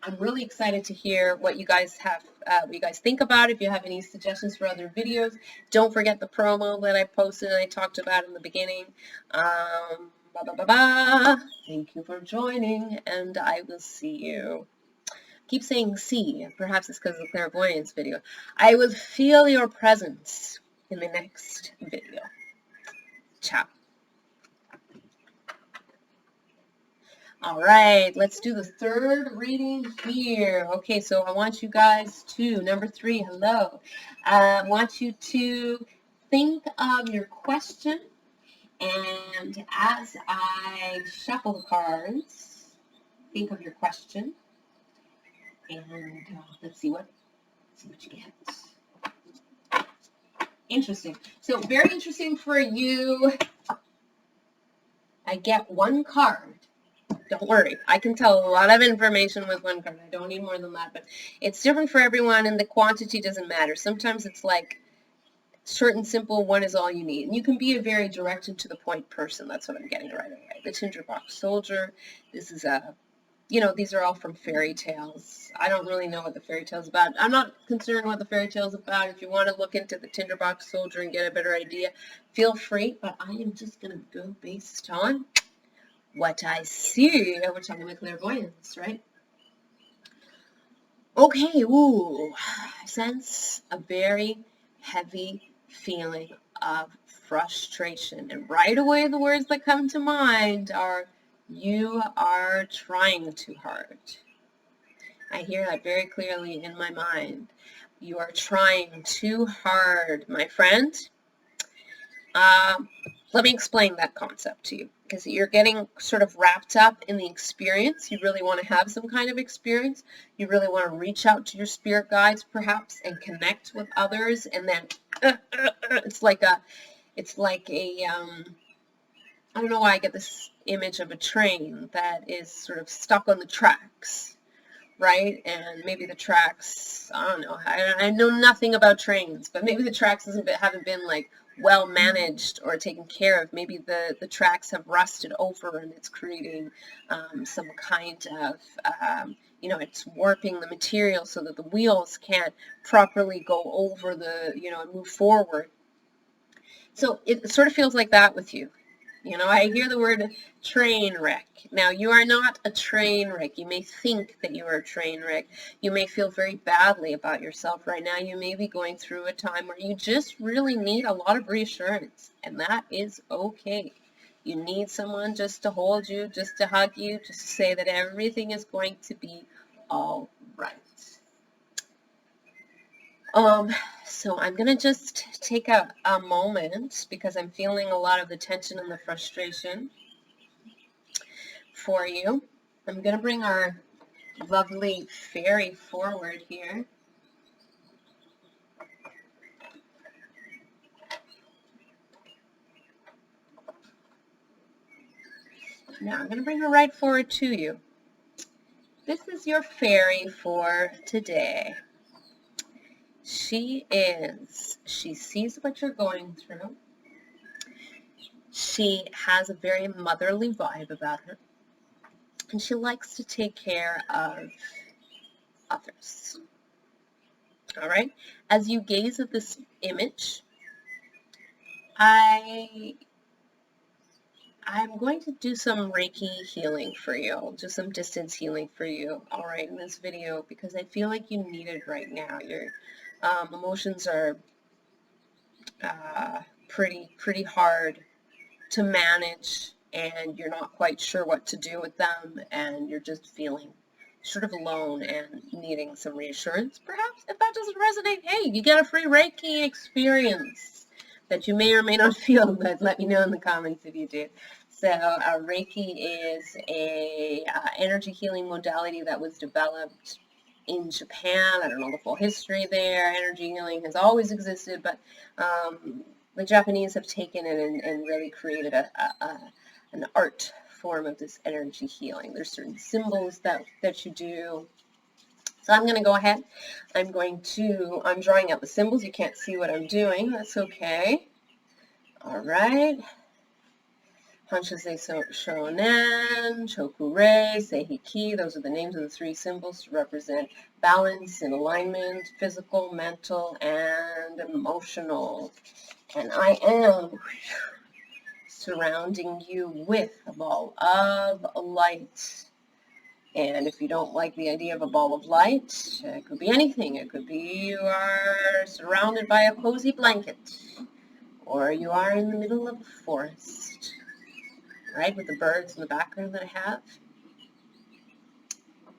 I'm really excited to hear what you guys think about. If you have any suggestions for other videos, don't forget the promo that I posted and I talked about in the beginning. Thank you for joining, and I will see you. Keep saying see, perhaps it's because of the clairvoyance video. I will feel your presence in the next video. Ciao. All right, let's do the third reading here. Okay, so I want you guys to, number 3, hello. I want you to think of your question, and as I shuffle the cards, think of your question, and let's see what you get. Interesting. So very interesting for you. I get one card. Don't worry. I can tell a lot of information with one card. I don't need more than that. But it's different for everyone, and the quantity doesn't matter. Sometimes it's like short and simple, one is all you need. And you can be a very direct and to the point person. That's what I'm getting right away. The Tinderbox Soldier. This is a, these are all from fairy tales. I don't really know what the fairy tale's about. I'm not concerned what the fairy tale's about. If you want to look into the Tinderbox Soldier and get a better idea, feel free. But I am just going to go based on what I see. We're talking about clairvoyance, right? Okay, ooh, I sense a very heavy feeling of frustration. And right away, the words that come to mind are, you are trying too hard. I hear that very clearly in my mind. You are trying too hard, my friend. Let me explain that concept to you, because you're getting sort of wrapped up in the experience. You really want to have some kind of experience. You really want to reach out to your spirit guides, perhaps, and connect with others. And then it's like a, I don't know why I get this image of a train that is sort of stuck on the tracks, right? And maybe the tracks, I don't know, I know nothing about trains, but maybe the tracks haven't been like well managed or taken care of. Maybe the tracks have rusted over and it's creating some kind of, it's warping the material so that the wheels can't properly go over the, and move forward. So it sort of feels like that with you. I hear the word train wreck. Now, you are not a train wreck. You may think that you are a train wreck. You may feel very badly about yourself right now. You may be going through a time where you just really need a lot of reassurance, and that is okay. You need someone just to hold you, just to hug you, just to say that everything is going to be all right. So I'm going to just take a moment, because I'm feeling a lot of the tension and the frustration for you. I'm going to bring our lovely fairy forward here. Now I'm going to bring her right forward to you. This is your fairy for today. She sees what you're going through. She has a very motherly vibe about her. And she likes to take care of others. All right? As you gaze at this image, I'm going to do some Reiki healing for you, just some distance healing for you, all right, in this video, because I feel like you need it right now. Your emotions are pretty hard to manage, and you're not quite sure what to do with them, and you're just feeling sort of alone and needing some reassurance. Perhaps if that doesn't resonate, hey, you get a free Reiki experience that you may or may not feel, but let me know in the comments if you do. So Reiki is a energy healing modality that was developed in Japan. I don't know the full history there. Energy healing has always existed, but the Japanese have taken it and really created an art form of this energy healing. There's certain symbols that you do. So I'm going to go ahead. I'm drawing out the symbols. You can't see what I'm doing. That's okay. All right. Hanshase Shonen, Chokurei, Seihiki. Those are the names of the three symbols to represent balance and alignment, physical, mental, and emotional. And I am surrounding you with a ball of light. And if you don't like the idea of a ball of light, it could be anything. It could be you are surrounded by a cozy blanket, or you are in the middle of a forest, right, with the birds in the background that I have.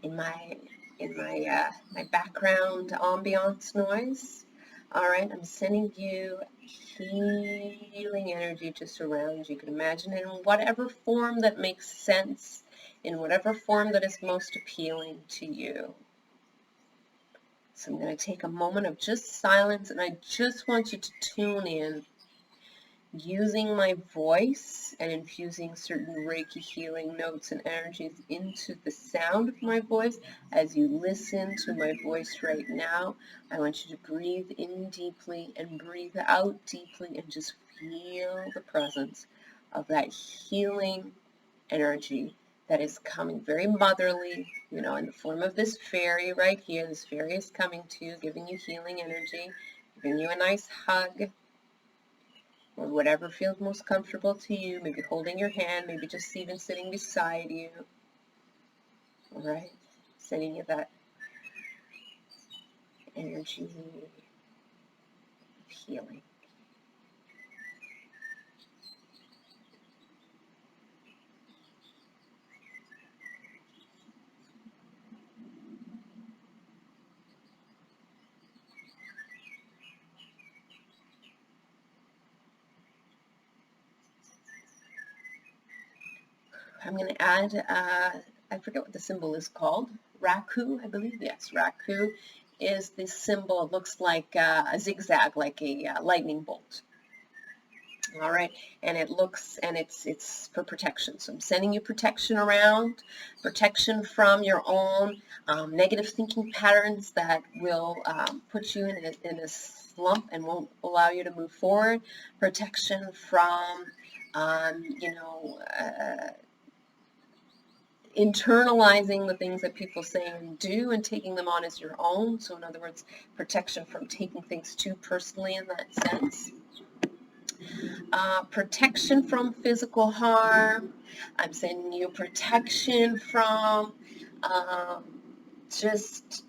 In my background ambiance noise. All right, I'm sending you healing energy to surround you. You can imagine it in whatever form that makes sense, in whatever form that is most appealing to you. So I'm going to take a moment of just silence, and I just want you to tune in, using my voice and infusing certain Reiki healing notes and energies into the sound of my voice. As you listen to my voice right now, I want you to breathe in deeply and breathe out deeply and just feel the presence of that healing energy that is coming, very motherly, in the form of this fairy right here. This fairy is coming to you, giving you healing energy, giving you a nice hug, or whatever feels most comfortable to you, maybe holding your hand, maybe just even sitting beside you. All right, sending you that energy of healing. I'm going to add, I forget what the symbol is called, Raku, I believe. Yes, Raku is the symbol. It looks like a zigzag, like a lightning bolt. All right, and it's for protection. So I'm sending you protection around, protection from your own negative thinking patterns that will put you in a slump and won't allow you to move forward. Protection from, internalizing the things that people say and do and taking them on as your own. So in other words, protection from taking things too personally in that sense. Protection from physical harm. I'm sending you protection from just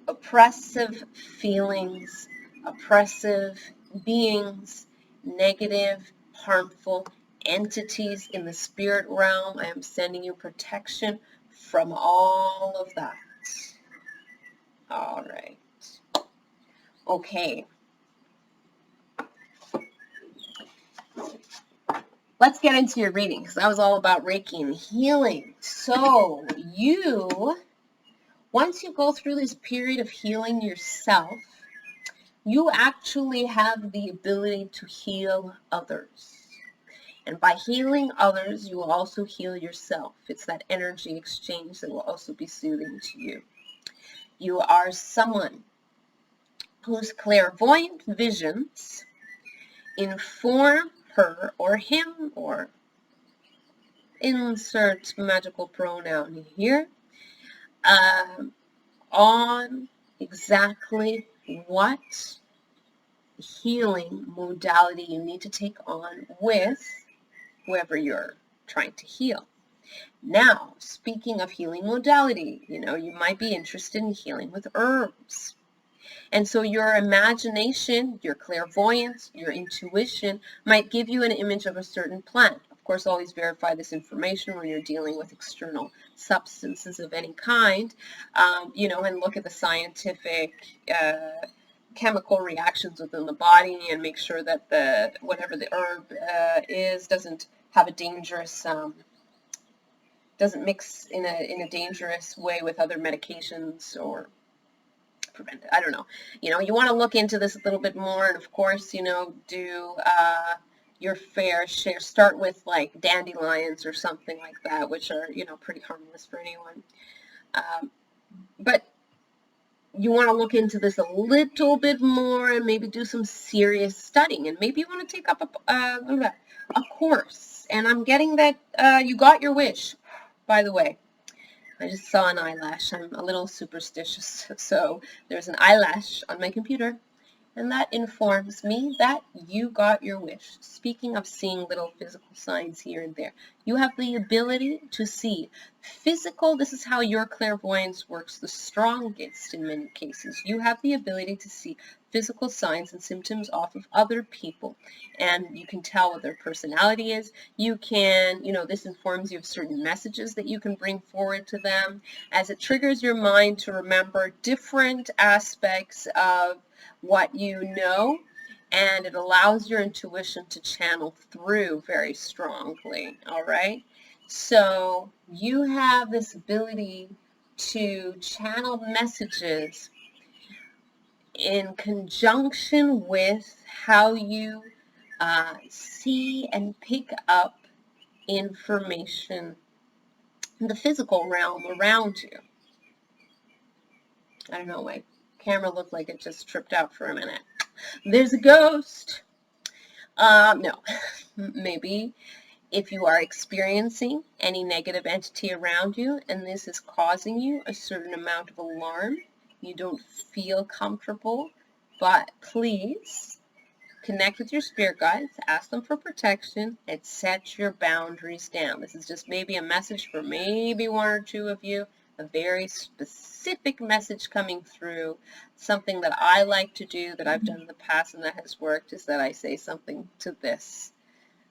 oppressive feelings, oppressive beings, negative, harmful entities in the spirit realm. I am sending you protection from all of that. All right. Okay. Let's get into your reading, because that was all about Reiki and healing. So once you go through this period of healing yourself, you actually have the ability to heal others. And by healing others, you will also heal yourself. It's that energy exchange that will also be soothing to you. You are someone whose clairvoyant visions inform her or him, or insert magical pronoun here, on exactly what healing modality you need to take on with whoever you're trying to heal. Now, speaking of healing modality, you might be interested in healing with herbs. And so your imagination, your clairvoyance, your intuition might give you an image of a certain plant. Of course, always verify this information when you're dealing with external substances of any kind, and look at the scientific chemical reactions within the body and make sure that whatever the herb is doesn't have a dangerous, doesn't mix in a dangerous way with other medications or prevent it. I don't know. You want to look into this a little bit more, and of course, do your fair share. Start with like dandelions or something like that, which are, pretty harmless for anyone. But you want to look into this a little bit more and maybe do some serious studying, and maybe you want to take up a course. And I'm getting that you got your wish, by the way. I just saw an eyelash. I'm a little superstitious, so there's an eyelash on my computer, and that informs me that you got your wish. Speaking of seeing little physical signs here and there, you have the ability to see physical. This is how your clairvoyance works the strongest in many cases. You have the ability to see physical signs and symptoms off of other people, and you can tell what their personality is. You can, this informs you of certain messages that you can bring forward to them, as it triggers your mind to remember different aspects of what you know, and it allows your intuition to channel through very strongly. All right, so you have this ability to channel messages in conjunction with how you see and pick up information in the physical realm around you. I don't know, my camera looked like it just tripped out for a minute. There's a ghost. No, maybe if you are experiencing any negative entity around you and this is causing you a certain amount of alarm, you don't feel comfortable, but please connect with your spirit guides, ask them for protection, and set your boundaries down. This is just maybe a message for maybe one or two of you, a very specific message coming through. Something that I like to do, that I've done in the past and that has worked, is that I say something to this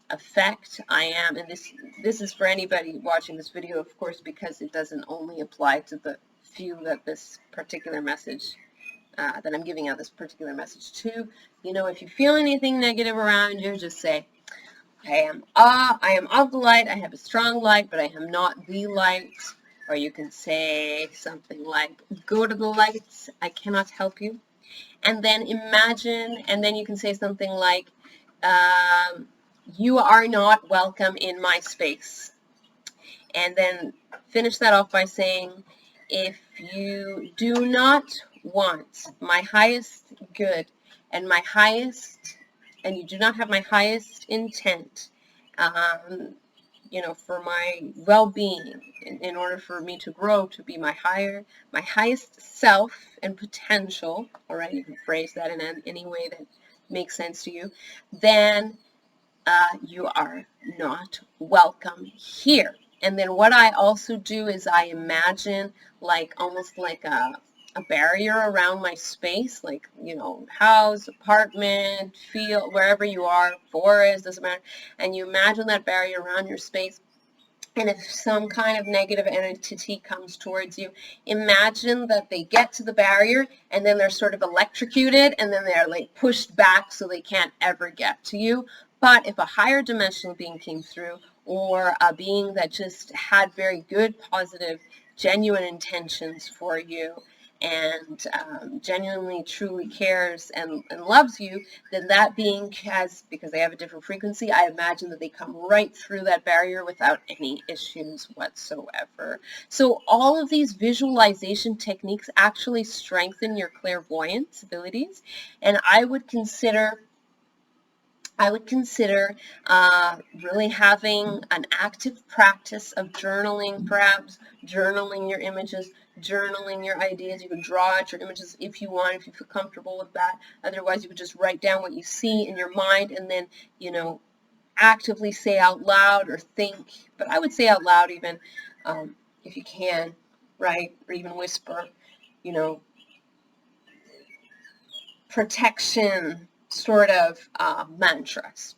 effect. I am, and this is for anybody watching this video, of course, because it doesn't only apply to the few that this particular message that I'm giving out this particular message to. You know, if you feel anything negative around you, just say, I am of the light, I have a strong light, but I am not the light. Or you can say something like, go to the light, I cannot help you. And then imagine, and then you can say something like, you are not welcome in my space. And then finish that off by saying, if you do not want my highest good and you do not have my highest intent, you know, for my well-being, in order for me to grow, to be my highest self and potential, all right, you can phrase that in any way that makes sense to you, then you are not welcome here. And then what I also do is I imagine like almost like a barrier around my space, like, you know, house, apartment, field, wherever you are, forest, doesn't matter. And you imagine that barrier around your space. And if some kind of negative entity comes towards you, imagine that they get to the barrier and then they're sort of electrocuted and then they're like pushed back so they can't ever get to you. But if a higher dimensional being came through, or a being that just had very good, positive, genuine intentions for you, and genuinely, truly cares and loves you, then that being has, because they have a different frequency, I imagine that they come right through that barrier without any issues whatsoever. So all of these visualization techniques actually strengthen your clairvoyance abilities, and I would consider really having an active practice of journaling, perhaps journaling your images, journaling your ideas. You can draw out your images if you want, if you feel comfortable with that. Otherwise, you could just write down what you see in your mind and then, you know, actively say out loud or think. But I would say out loud even, if you can, right? Or even whisper, you know, protection sort of mantras.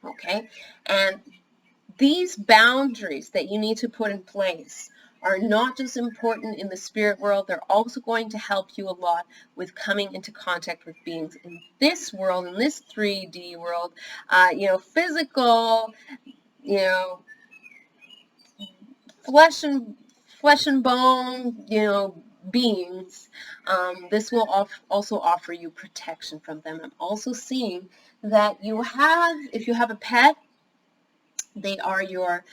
Okay, and these boundaries that you need to put in place are not just important in the spirit world, they're also going to help you a lot with coming into contact with beings in this world, in this 3D world, you know, physical, you know, flesh and bone, you know, beings. This will also offer you protection from them. I'm also seeing that you have, if you have a pet, they are your,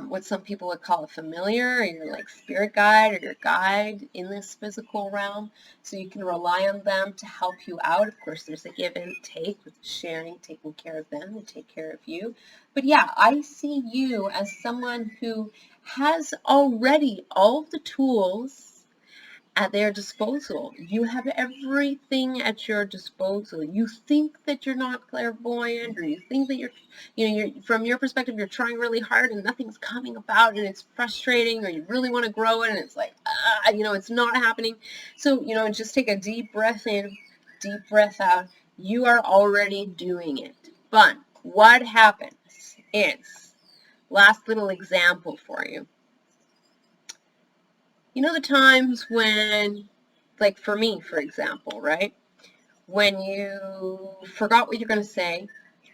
what some people would call a familiar, or your like spirit guide or your guide in this physical realm. So you can rely on them to help you out. Of course, there's a give and take with sharing, taking care of them, and take care of you. But yeah, I see you as someone who has already all the tools at their disposal. You have everything at your disposal. You think that you're not clairvoyant, or you think that you're from your perspective, you're trying really hard and nothing's coming about and it's frustrating, or you really want to grow it and it's like, you know, it's not happening. So, you know, just take a deep breath in, deep breath out. You are already doing it. But what happens is, last little example for you. You know the times when, like for me, for example, right? When you forgot what you're going to say,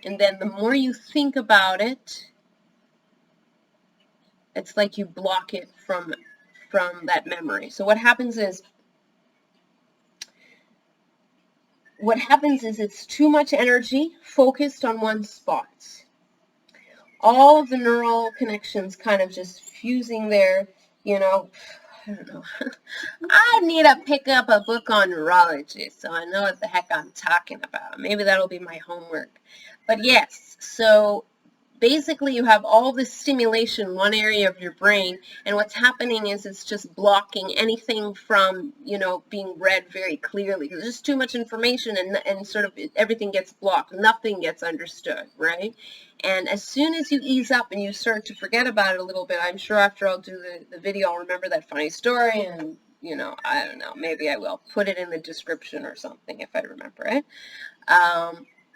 and then the more you think about it, it's like you block it from that memory. So what happens is, what happens is it's too much energy focused on one spot. All of the neural connections kind of just fusing there, you know, I don't know. I need to pick up a book on neurology so I know what the heck I'm talking about. Maybe that'll be my homework. But yes, so basically you have all this stimulation in one area of your brain, and what's happening is it's just blocking anything from, you know, being read very clearly, because there's just too much information, and sort of everything gets blocked. Nothing gets understood, right? And as soon as you ease up and you start to forget about it a little bit, I'm sure after I'll do the video, I'll remember that funny story, and, you know, I don't know, maybe I will put it in the description or something if I remember it.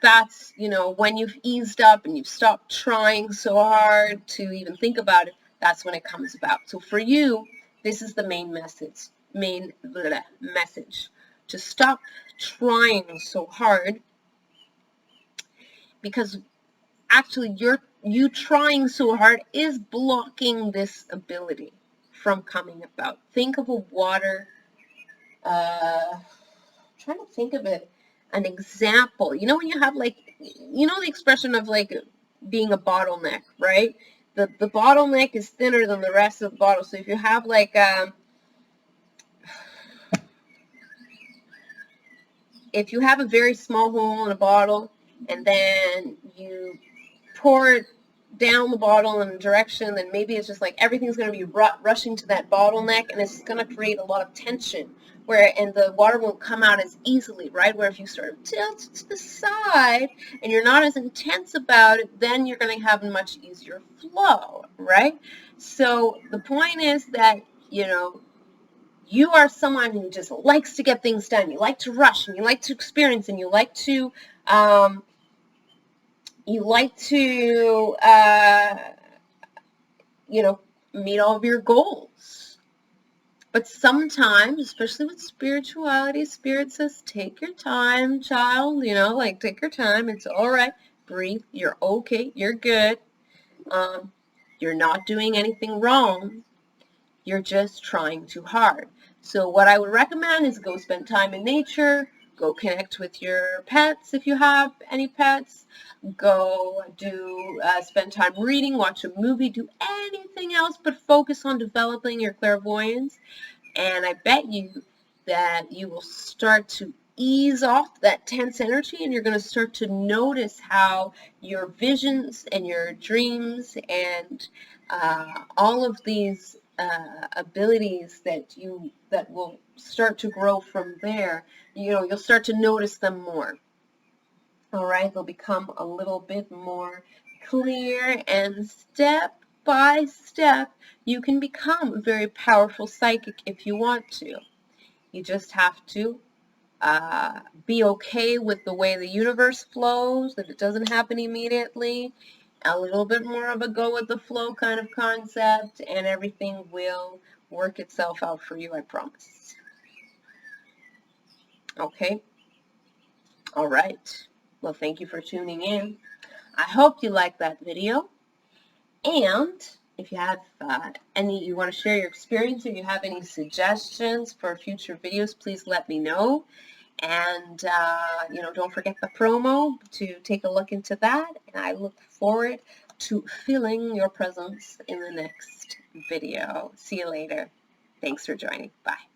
That's, you know, when you've eased up and you've stopped trying so hard to even think about it, that's when it comes about. So for you, this is the main message, to stop trying so hard, because actually you trying so hard is blocking this ability from coming about. Think of a water, trying to think of it, an example. You know, when you have, like, you know, the expression of, like, being a bottleneck, right? The bottleneck is thinner than the rest of the bottle. So if you have, like, if you have a very small hole in a bottle and then you pour it down the bottle in a direction, then maybe it's just like everything's going to be rushing to that bottleneck, and it's going to create a lot of tension, and the water won't come out as easily, right? Where if you sort of tilt to the side and you're not as intense about it, then you're going to have a much easier flow, right? So the point is that, you know, you are someone who just likes to get things done. You like to rush, and you like to experience, and you like to you know, meet all of your goals. But sometimes, especially with spirituality, Spirit says, take your time, child, you know, like, take your time. It's all right. Breathe. You're okay. You're good. You're not doing anything wrong. You're just trying too hard. So what I would recommend is go spend time in nature, go connect with your pets if you have any pets, go spend time reading, watch a movie, do anything else but focus on developing your clairvoyance. And I bet you that you will start to ease off that tense energy, and you're going to start to notice how your visions and your dreams and all of these abilities that will start to grow from there, you know, you'll start to notice them more. All right, they'll become a little bit more clear, and step by step, you can become a very powerful psychic if you want to. You just have to be okay with the way the universe flows, that it doesn't happen immediately, a little bit more of a go with the flow kind of concept, and everything will work itself out for you, I promise. Okay? All right. Well, thank you for tuning in. I hope you liked that video. And if you have you want to share your experience, or you have any suggestions for future videos, please let me know. And, you know, don't forget the promo to take a look into that. And I look forward to feeling your presence in the next video. See you later. Thanks for joining. Bye.